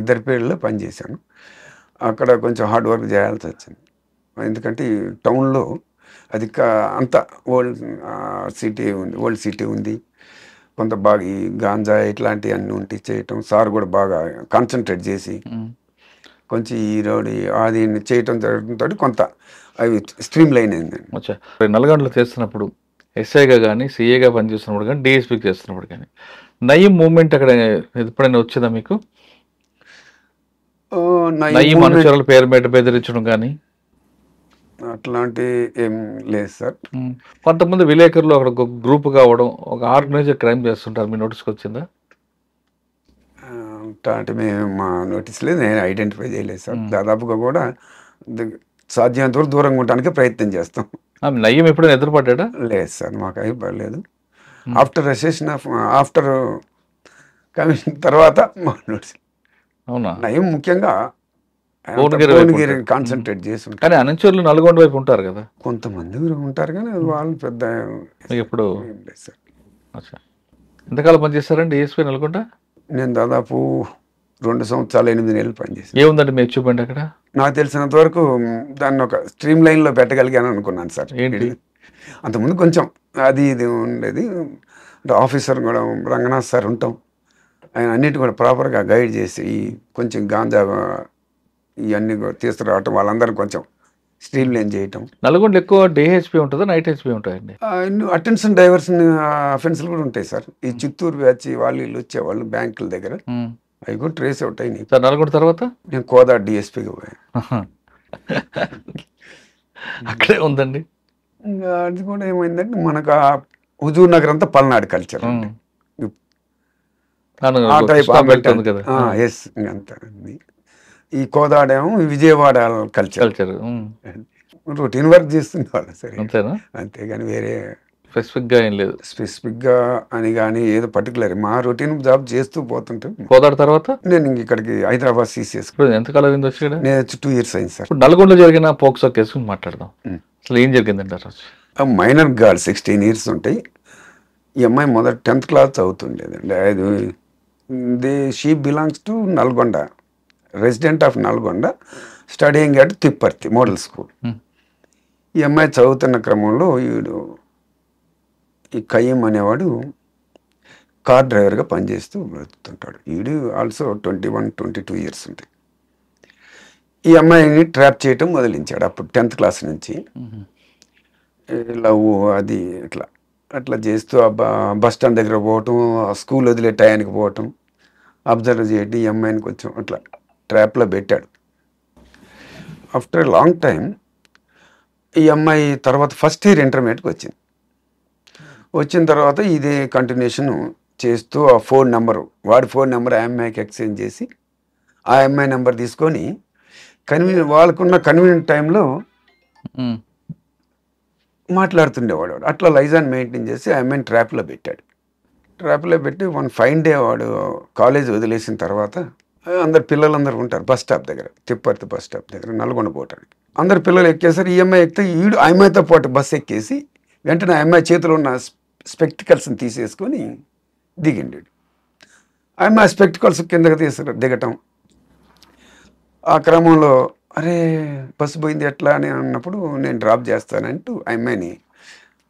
ఇద్దరి పేర్లలో పనిచేశాను. అక్కడ కొంచెం హార్డ్ వర్క్ చేయాల్సి వచ్చింది. ఎందుకంటే ఈ టౌన్లో అది అంత ఓల్డ్ సిటీ ఉంది. కొంత బాగా ఈ గాంజా ఇట్లాంటివి అన్నీ ఉంటే చేయటం, సార్ కూడా బాగా కాన్సన్ట్రేట్ చేసి కొంచెం ఈ రోడ్ అది చేయటం జరగడంతో కొంత అవి స్ట్రీమ్ లైన్ అయిందండి. నల్గొండలో చేస్తున్నప్పుడు ఎస్ఐగా కానీ, సిఏగా పనిచేస్తున్నప్పుడు కానీ, డిఎస్పీకి చేస్తున్నప్పుడు కానీ నయీం మూవ్మెంట్ అక్కడ ఎప్పుడైనా వచ్చిందా మీకు? నయీం అనుచరుల పేరు మీద బెదిరించడం కానీ అట్లాంటి ఏం లేదు సార్. కొంతమంది విలేకరులు అక్కడ ఒక గ్రూప్ కావడం, ఒక ఆర్గనైజర్ క్రైమ్ చేస్తుంటారు, మీ నోటీస్కి వచ్చిందా? అంటే మేము మా నోటీస్ లేదు, నేను ఐడెంటిఫై చేయలేదు సార్. దాదాపుగా కూడా సాధ్యమైనంత వరకు దూరంగా ఉండడానికి ప్రయత్నం చేస్తాం. నయ్యం ఎప్పుడైనా ఎదురుపడ్డా? లేదు సార్, మాకు అవి పడలేదు. ఆఫ్టర్ కమిషన్ తర్వాత మా నోటీస్. అవునా? నయం ముఖ్యంగా కాన్సన్ట్రేట్ చేసి ఉంటారు. కానీ అనుచరులు నల్గొండ వైపు ఉంటారు కదా, కొంతమంది ఉంటారు, కానీ వాళ్ళు పెద్ద ఎప్పుడు సార్. ఎంతకాలం పనిచేస్తారండి డిఎస్పీ నల్గొండ? నేను దాదాపు 2 సంవత్సరాలు 8 నెలలు పనిచేసాను. ఏముందండి మీ అచీవ్మెంట్ అక్కడ? నాకు తెలిసినంత వరకు దాన్ని ఒక స్ట్రీమ్ లైన్లో పెట్టగలిగాను అనుకున్నాను సార్. ఏంటి? అంతకుముందు కొంచెం అది ఇది ఉండేది. ఆఫీసర్ కూడా రంగనాథ్ సార్ ఉంటాం, ఆయన అన్నిటి కూడా ప్రాపర్గా గైడ్ చేసి కొంచెం గాంజా ఇవన్నీ కూడా తీసుకురావటం, వాళ్ళందరూ కొంచెం స్ట్రీమ్ లైన్ చేయటం. నల్గొండ ఎక్కువ డే హెచ్పీ ఉంటుందా, నైట్ హెచ్పీ ఉంటాయండి? అటెన్షన్ డైవర్షన్ అఫెన్స్లు కూడా ఉంటాయి సార్. ఈ చిత్తూరు బ్యాచ్ వాళ్ళు వీళ్ళు వచ్చేవాళ్ళు బ్యాంకుల దగ్గర, అవి కూడా ట్రేస్ అవుట్ అయినాయి సార్. నల్గొండ తర్వాత నేను కోదా డిఎస్పీగా పోయాను. అక్కడే ఉందండి. ఇంకా అది కూడా ఏమైందంటే మనకు హుజూర్ నగర్ అంతా పల్నాడు కల్చర్ అండి. ఆ టైప్ ఎస్ ఇంకంతా. ఈ కోదాడేమో విజయవాడ కల్చర్. రొటీన్ వర్క్ చేస్తుండేవాళ్ళు సరే, అంతేనా? అంతేగాని వేరే స్పెసిఫిక్గా ఏం లేదు. స్పెసిఫిక్గా అని కానీ ఏదో పర్టికులర్ మా రొటీన్ జాబ్ చేస్తూ పోతుంటే. కోదాడ తర్వాత నేను ఇక్కడికి హైదరాబాద్ సిసిఎస్. ఎంతకాలం అయింది వచ్చి? నేను 2 years అయింది సార్. నల్గొండలో జరిగిన పోక్సో కేసు మాట్లాడదాం. అసలు ఏం జరిగిందండి? మైనర్ గర్ల్ 16 years ఉంటాయి. ఈ అమ్మాయి మొదటి 10th class చదువుతుండేదండి. అది she belongs to Nalgonda, resident of Nalgonda, studying at Tipparthi model school. ఈ అమ్మాయి చదువుతున్న క్రమంలో ఈ కయ్యం అనేవాడు కార్ డ్రైవర్గా పనిచేస్తూ బ్రతుకుతుంటాడు. వీడు ఆల్సో 21-22 years ఉంటాయి. ఈ అమ్మాయిని ట్రాప్ చేయటం మొదలించాడు అప్పుడు 10th class నుంచి. లవ్ అది అట్లా చేస్తూ బస్ స్టాండ్ దగ్గర పోవటం, స్కూల్ వదిలే టయానికి పోవటం, అబ్జర్వ్ చేయడం, ఈ అమ్మాయిని కొంచెం అట్లా ట్రాప్లో పెట్టాడు. ఆఫ్టర్ లాంగ్ టైం ఈ అమ్మాయి తర్వాత ఫస్ట్ ఇయర్ ఇంటర్మీడియట్కి వచ్చిన తర్వాత ఇదే కంటిన్యూషన్ చేస్తూ ఆ వాడి ఫోన్ నెంబర్ ఆ అమ్మాయికి ఎక్స్చేంజ్ చేసి ఆ అమ్మాయి నెంబర్ తీసుకొని వాళ్ళకున్న కన్వీనియంట్ టైంలో మాట్లాడుతుండేవాడు. అట్లా లైజాన్ మెయింటైన్ చేసి ఆ అమ్మాయిని ట్రాప్లో పెట్టి వన్ ఫైన్ డే వాడు కాలేజ్ వదిలేసిన తర్వాత అందరు పిల్లలందరూ ఉంటారు బస్ స్టాప్ దగ్గర, తిప్పర్తి బస్ స్టాప్ దగ్గర నల్గొండ పోవటానికి. అందరు పిల్లలు ఎక్కేసరి ఈ అమ్మాయి ఎక్కితే ఆ అమ్మాయితో పాటు బస్సు ఎక్కేసి వెంటనే ఆ అమ్మాయి చేతిలో ఉన్న స్పెక్టికల్స్ని తీసేసుకొని దిగిండు. ఆ అమ్మాయి స్పెక్టికల్స్ కిందకి దిగటం. ఆ క్రమంలో అరే బస్సు పోయింది ఎట్లా అని అన్నప్పుడు నేను డ్రాప్ చేస్తానంటూ ఆ అమ్మాయిని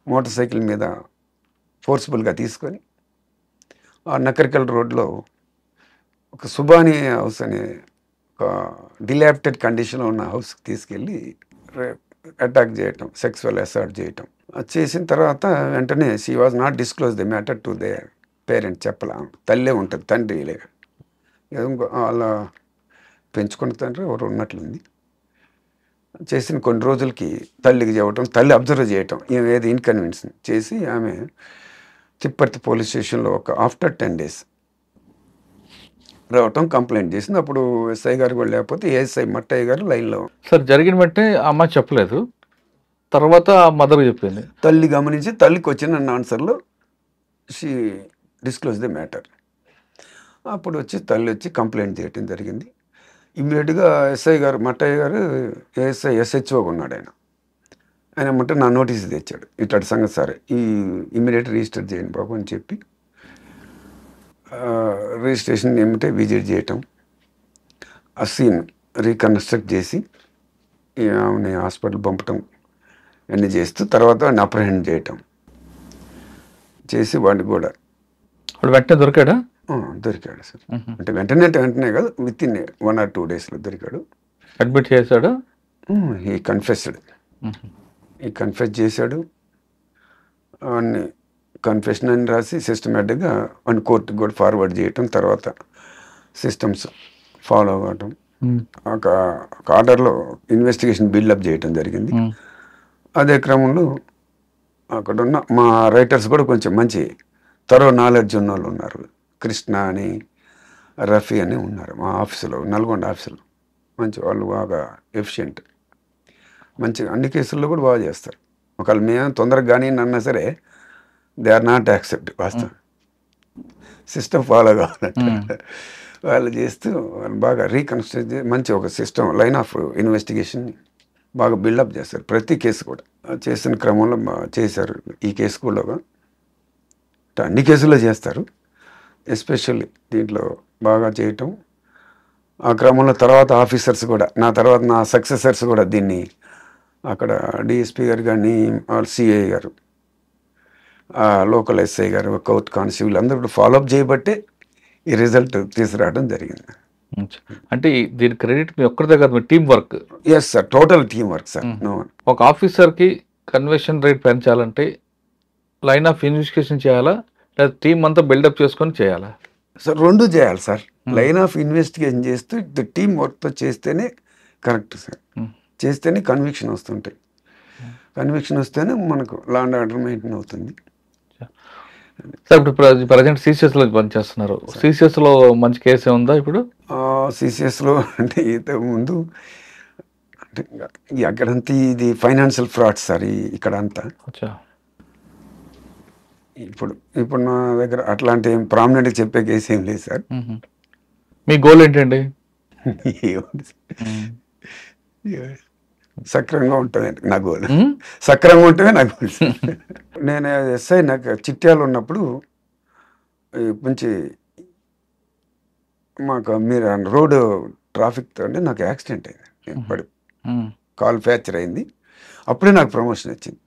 మోటార్ సైకిల్ మీద ఫోర్స్ఫుల్గా తీసుకొని ఆ నకరికల్ రోడ్లో ఒక సుబానీ హౌస్ అనే ఒక డిలాప్టెడ్ కండిషన్లో ఉన్న హౌస్కి తీసుకెళ్ళి అటాక్ చేయటం, సెక్సువల్ అసాల్ట్ చేయటం. చేసిన తర్వాత వెంటనే she was not disclose the matter to they parents. చెప్పలా, తల్లే ఉంటుంది, తండ్రి లేదు. అలా పెంచుకున్న తండ్రి ఎవరు ఉన్నట్లుంది. చేసిన కొన్ని రోజులకి తల్లికి చెప్పటం, తల్లి అబ్జర్వ్ చేయటం, ఏది ఇన్కన్వీనియన్స్ చేసి ఆమె తిప్పర్తి పోలీస్ స్టేషన్లో ఆఫ్టర్ 10 days రావటం కంప్లైంట్ చేసింది. అప్పుడు ఎస్ఐ గారు కూడా లేకపోతే ఏఎస్ఐ మట్టయ్య గారు లైన్లో. సార్ జరిగిన వెంటనే ఆ అమ్మాయి చెప్పలేదు, తర్వాత మదర్ చెప్పింది. తల్లి గమనించి తల్లికి వచ్చిన ఆన్సర్లో షీ డిస్క్లోజ్ ది మ్యాటర్. అప్పుడు వచ్చి తల్లి వచ్చి కంప్లైంట్ చేయటం జరిగింది. ఇమ్మీడియట్గా ఎస్ఐ గారు మట్టయ్య గారు ఏఎస్ఐ ఎస్హెచ్ఓగా ఉన్నాడు ఆయన. ఆయన ఏమంటే నా నోటీస్ తెచ్చాడు, ఇట్లాంటి సంగతి సరే ఈ ఇమ్మీడియట్ రిజిస్టర్ చేయండి బాబు అని చెప్పి రిజిస్ట్రేషన్ ఏమిటే విజిట్ చేయటం, ఆ సీన్ రీకన్స్ట్రక్ట్ చేసి ఆమెని హాస్పిటల్ పంపటం అన్నీ చేస్తూ తర్వాత వాడిని అప్రహెండ్ చేయటం చేసి వాడిని కూడా వెంటనే దొరికాడా? దొరికాడు సార్. అంటే వెంటనే కాదు, విత్ ఇన్ 1 or 2 daysలో దొరికాడు. అడ్మిట్ చేశాడు. ఈ కన్ఫెస్ చేశాడు. వాడిని కన్ఫెషన్ అని రాసి సిస్టమేటిక్గా వాడిని కోర్టుకి కూడా ఫార్వర్డ్ చేయటం, తర్వాత సిస్టమ్స్ ఫాలో అవ్వటం, ఒక ఆర్డర్లో ఇన్వెస్టిగేషన్ బిల్డప్ చేయటం జరిగింది. అదే క్రమంలో అక్కడ ఉన్న మా రైటర్స్ కూడా కొంచెం మంచి థరో నాలెడ్జ్ ఉన్న వాళ్ళు ఉన్నారు. కృష్ణ అని, రఫీ అని ఉన్నారు మా ఆఫీసులో, నల్గొండ ఆఫీసులో. మంచి వాళ్ళు, బాగా ఎఫిషియెంట్, మంచిగా అన్ని కేసుల్లో కూడా బాగా చేస్తారు. ఒకవేళ మేము తొందరగా కానీ అన్నా సరే దే ఆర్ నాట్ యాక్సెప్ట్. వాస్తవం సిస్టమ్ ఫాలో కావాలంటే వాళ్ళు చేస్తూ వాళ్ళు బాగా రీకన్స్ట్రక్ట్ చేసి మంచి ఒక సిస్టమ్ లైన్ ఆఫ్ ఇన్వెస్టిగేషన్ బాగా బిల్డప్ చేస్తారు. ప్రతి కేసు కూడా చేసిన క్రమంలో చేశారు. ఈ కేసు కూడా అన్ని కేసుల్లో చేస్తారు, ఎస్పెషల్లీ దీంట్లో బాగా చేయటం. ఆ క్రమంలో తర్వాత ఆఫీసర్స్ కూడా, నా తర్వాత నా సక్సెసర్స్ కూడా దీన్ని అక్కడ డిఎస్పీ గారు కానీ, సిఐ గారు, లోకల్ ఎస్ఐ గారు, కోర్ట్ కానిస్టేబుల్ అందరూ కూడా ఫాలోఅప్ చేయబట్టే ఈ రిజల్ట్ తీసుకురావడం జరిగింది. అంటే దీని క్రెడిట్ మీ ఒక్కరి దగ్గర, మీ teamwork? Yes sir, total teamwork sir. ఒక ఆఫీసర్కి కన్వర్షన్ రేట్ పెంచాలంటే లైన్ ఆఫ్ ఇన్వెస్టిగేషన్ చేయాలా, లేదా టీం అంతా బిల్డప్ చేసుకొని చేయాలా? సార్ రెండు చేయాలి సార్. లైన్ ఆఫ్ ఇన్వెస్టిగేషన్ చేస్తూ టీం వర్క్తో చేస్తేనే కరెక్ట్ సార్. చేస్తేనే కన్విక్షన్ వస్తుంటాయి. కన్విక్షన్ వస్తేనే మనకు లా అండ్ ఆర్డర్ మెయింటైన్ అవుతుంది. సార్ ఇప్పుడు ప్రజెంట్ సిసిఎస్లో పనిచేస్తున్నారు. సిసిఎస్లో మంచి కేసు ఉందా ఇప్పుడు? సిసిఎస్లో అంటే ముందు అంటే అక్కడంతా ఇది ఫైనాన్షియల్ ఫ్రాడ్ సార్ ఇక్కడ అంతా. ఇప్పుడు నా దగ్గర అట్లాంటి ఏం ప్రామినెంట్గా చెప్పే కేసు ఏం లేదు సార్. మీ గోల్ ఏంటండి? సక్రంగా ఉంటుంది నా గోల్. సక్రంగా ఉంటేనే నా గోల్. నేను ఎస్ఐ నాకు చిట్యాలు ఉన్నప్పుడు మంచి మాకు మీరు రోడ్డు ట్రాఫిక్తో అంటే నాకు యాక్సిడెంట్ అయింది. నేను పడి కాల్ ఫ్రాక్చర్ అయింది. అప్పుడే నాకు ప్రమోషన్ వచ్చింది.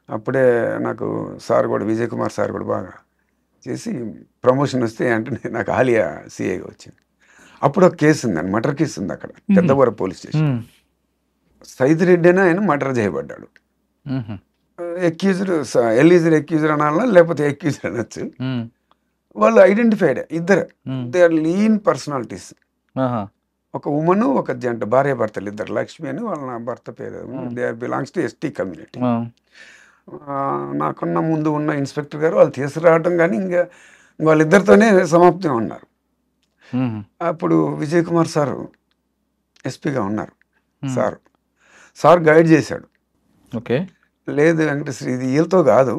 అప్పుడే నాకు సార్ కూడా, విజయ్ కుమార్ సార్ కూడా బాగా చేసి ప్రమోషన్ వస్తే అంటే నాకు ఆలియా సిఐగా వచ్చింది. అప్పుడు ఒక కేసు ఉందండి, మర్డర్ కేసు ఉంది అక్కడ పెద్దవరం పోలీస్ స్టేషన్. సైదిరెడ్డి అని ఆయన మర్డర్ చేయబడ్డాడు. ఎక్యూజ్డ్, ఎల్ఈజర్ ఎక్యూజర్ అనాలా లేకపోతే ఎక్యూజర్ అనొచ్చు. వాళ్ళు ఐడెంటిఫైడ్ ఇద్దరు, దే ఆర్ లీన్ పర్సనాలిటీస్. ఒక ఉమెన్, ఒక జంట, భార్య భర్తలు ఇద్దరు. లక్ష్మి అని వాళ్ళ నా భర్త పేరు. They are belongs to ST community. నాకున్న ముందు ఉన్న ఇన్స్పెక్టర్ గారు వాళ్ళు తీసుకురావటం కానీ ఇంకా వాళ్ళిద్దరితోనే సమాప్తం ఉన్నారు. అప్పుడు విజయ్ కుమార్ సారు ఎస్పీగా ఉన్నారు. సార్ గైడ్ చేశాడు. ఓకే, లేదు వెంకటేశ్వర ఇది వీళ్ళతో కాదు,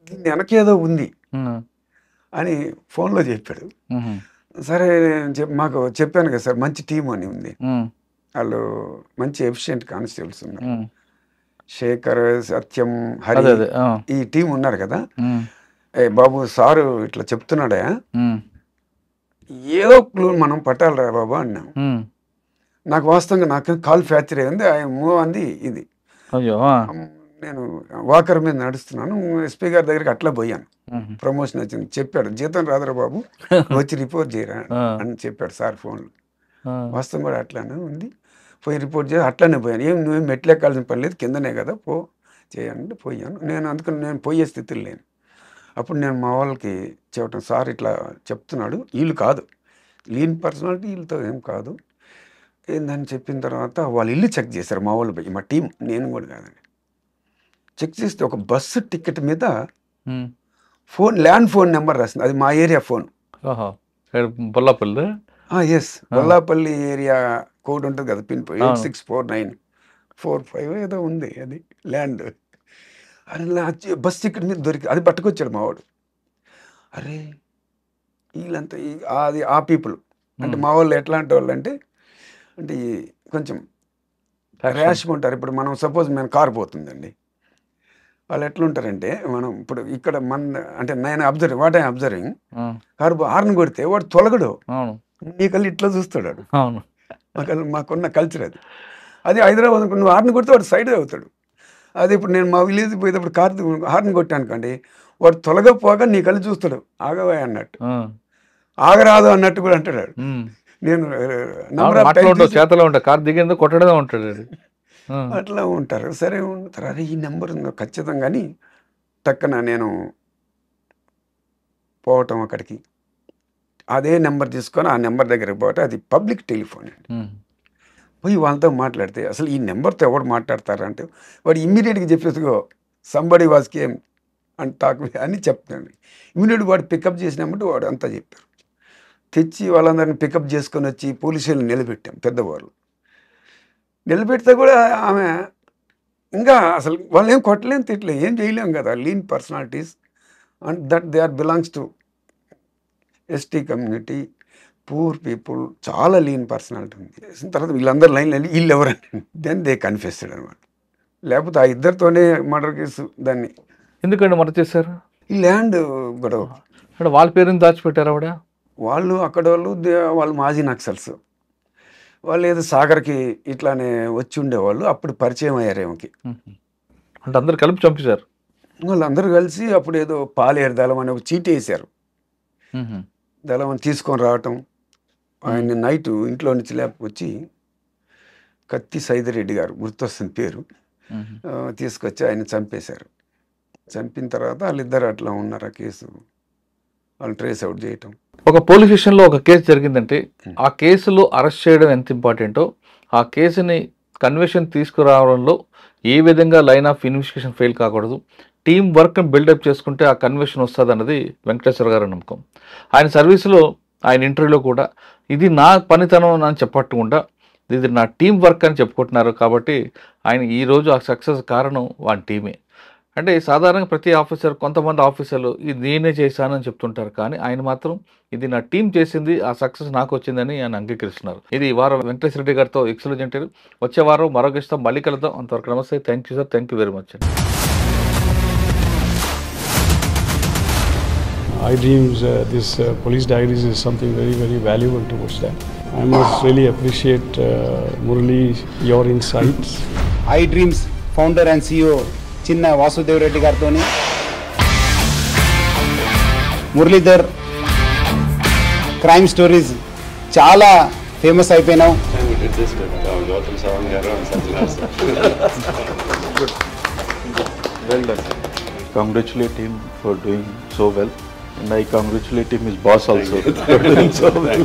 దీన్ని వెనకేదో ఉంది అని ఫోన్లో చెప్పాడు. సరే మాకు చెప్పాను కదా సార్, మంచి టీం అని ఉంది, వాళ్ళు మంచి ఎఫిషియెంట్ కానిస్టేబుల్స్ ఉన్నారు, శేఖర్, సత్యం, హరి, ఈ టీం ఉన్నారు కదా. ఏ బాబు సారు ఇట్లా చెప్తున్నాడా, ఏదో క్లూ మనం పట్టాలరా బాబు అన్నాం. నాకు వాస్తవంగా నాకు కాల్ ఫ్రాక్చర్ అయింది, మూవ్ అంది ఇది. నేను వాకర్ మీద నడుస్తున్నాను, ఎస్పీ గారి దగ్గరికి అట్లా పోయాను. ప్రమోషన్ వచ్చింది, చెప్పాడు జీతం రాదురా బాబు వచ్చి రిపోర్ట్ చేయరా అని చెప్పాడు సార్ ఫోన్లో. వాస్తవం కూడా అట్లానే ఉంది, పోయి రిపోర్ట్ చేసి అట్లానే పోయాను. ఏం నువ్వేం మెట్లు ఎక్కాల్సిన పని లేదు, కిందనే కదా పో చేయండి పోయాను. నేను అందుకని నేను పోయే స్థితిలో లేను. అప్పుడు నేను మా వాళ్ళకి చెప్పటం, సార్ ఇట్లా చెప్తున్నాడు, వీళ్ళు కాదు లీన్ పర్సనాలిటీ, వీళ్ళతో ఏం కాదు ఏందని చెప్పిన తర్వాత వాళ్ళు ఇల్లు చెక్ చేశారు మా వాళ్ళు, మా టీం, నేను కూడా కాదండి. చెక్ చేస్తే ఒక బస్సు టికెట్ మీద ల్యాండ్ ఫోన్ నెంబర్ రాసింది, అది మా area phone. Bollapalli. Yes, Bollapalli area code ఉంటుంది కదా, పిన్ 864945 ఏదో ఉంది అది ల్యాండ్. అలా బస్ టికెట్ మీద దొరికి అది పట్టుకొచ్చాడు మావాడు. అరే వీళ్ళంతా అది ఆ పీపుల్ అంటే మా వాళ్ళు ఎట్లాంటి వాళ్ళు అంటే కొంచెం ర్యాష్గా ఉంటారు. ఇప్పుడు మనం సపోజ్ మేము కారు పోతుందండి, వాళ్ళు ఎట్లుంటారంటే మనం ఇప్పుడు ఇక్కడ అంటే నేను what I observing, car horn కొడితే వాడు తొలగడు, నీకల్లి ఇట్లా చూస్తాడు. మాకున్న కల్చర్ అది. అది హైదరాబాద్ నువ్వు హార్న్ కొడితే వాడు సైడ్ అవుతాడు. అది ఇప్పుడు నేను మా విలేజ్ పోయేటప్పుడు హార్న్ కొట్టాను అనుకోండి, వాడు తొలగపోగా నీ కళ్ళు చూస్తాడు, ఆగవా అన్నట్టు, ఆగరాదు అన్నట్టు కూడా అంటాడు. నేను చేతలో ఉంటా కార్ దిగేందుకు కొట్టడమే ఉంటాడు, అట్లా ఉంటారు. సరే ఉంటారు. అరే ఈ నెంబర్ ఉందో ఖచ్చితంగా అని టక్కన నేను పోవటం అక్కడికి, అదే నెంబర్ తీసుకొని ఆ నెంబర్ దగ్గరికి పోవటం. అది పబ్లిక్ టెలిఫోన్ అండి. పోయి వాళ్ళతో మాట్లాడితే అసలు ఈ నెంబర్తో ఎవరు మాట్లాడతారు అంటే వాడు ఇమ్మీడియట్గా చెప్పేసుకో somebody was came and talk అని చెప్తాడు. ఇమ్మీడియట్ వాడు పికప్ చేసినామంటే వాడు అంతా చెప్పారు. తెచ్చి వాళ్ళందరినీ పికప్ చేసుకొని వచ్చి పోలీసులు నిలబెట్టాం. పెద్దవాళ్ళు నిలబెడితే కూడా ఆమె ఇంకా అసలు వాళ్ళు ఏం కొట్టలేం తిట్టలేం ఏం చేయలేం కదా, lean personalities and that they are belongs to ST community, poor people, చాలా లీన్ పర్సనాలిటీ ఉంది. తర్వాత వీళ్ళందరూ లైన్ వీళ్ళు ఎవరండి, దెన్ దే కన్ఫెస్డ్ అనమాట. లేకపోతే ఆ ఇద్దరితోనే మర్డర్ కేసు. దాన్ని ఎందుకంటే మర్డర్ చేశారు? ఈ ల్యాండ్ గొడవ. అంటే వాళ్ళ పేరుని దాచిపెట్టారు ఆవిడ. వాళ్ళు అక్కడ వాళ్ళు మాజీ నక్సల్స్, వాళ్ళు ఏదో సాగర్కి ఇట్లానే వచ్చి ఉండేవాళ్ళు, అప్పుడు పరిచయం అయ్యారు ఏమకి. అంటే అందరు కలిపి చంపేశారు. వాళ్ళందరూ కలిసి అప్పుడు ఏదో పాలేరు దళం అని ఒక చీటీ వేశారు. దళం తీసుకొని రావటం, ఆయన నైట్ ఇంట్లో నుంచి లేకపోచ్చి కత్తి సైదిరెడ్డి గారు గుర్తొస్తుంది పేరు, తీసుకొచ్చి ఆయన చంపేశారు. చంపిన తర్వాత వాళ్ళిద్దరు అట్లా ఉన్నారు. ఆ కేసు వాళ్ళు ట్రేస్ అవుట్ చేయటం. ఒక పోలీస్ స్టేషన్లో ఒక కేసు జరిగిందంటే ఆ కేసులో అరెస్ట్ చేయడం ఎంత ఇంపార్టెంటో, ఆ కేసుని కన్విక్షన్ తీసుకురావడంలో ఏ విధంగా లైన్ ఆఫ్ ఇన్వెస్టిగేషన్ ఫెయిల్ కాకూడదు, టీం వర్క్ని బిల్డప్ చేసుకుంటే ఆ కన్విక్షన్ వస్తుంది అన్నది వెంకటేశ్వర గారి నమ్మకం. ఆయన సర్వీసులో ఆయన ఇంటర్వ్యూలో కూడా ఇది నా పనితనం అని చెప్పకుండా ఇది నా టీం వర్క్ అని చెప్పుకుంటున్నారు. కాబట్టి ఆయన ఈరోజు ఆ సక్సెస్ కారణం వాని టీమే. అంటే సాధారణంగా ప్రతి ఆఫీసర్, కొంతమంది ఆఫీసర్లు ఇది నేనే చేశానని చెప్తుంటారు, కానీ ఆయన మాత్రం ఇది నా టీం చేసింది, ఆ సక్సెస్ నాకు వచ్చిందని ఆయన అంగీకరిస్తున్నారు. ఇది ఈ వారం వెంకటేశ్వర రెడ్డి గారితో ఎక్సలెంట్ ఇంటర్వ్యూ. వచ్చే వారం మరో గెస్ట్తో మళ్ళీ కలుద్దాం. అంతవరకు నమస్తే. Thank you sir. Thank you very much. I dreams, this police diaries is something very, very valuable towards that. I must really appreciate Murali, your insights. I dreams founder and CEO చిన్న వాసుదేవ్ రెడ్డి గారితో Muralidhar crime stories చాలా famous అయిపోయినావు. Well done. Congratulate him for doing so well. And I congratulate him, his boss also, for doing so well.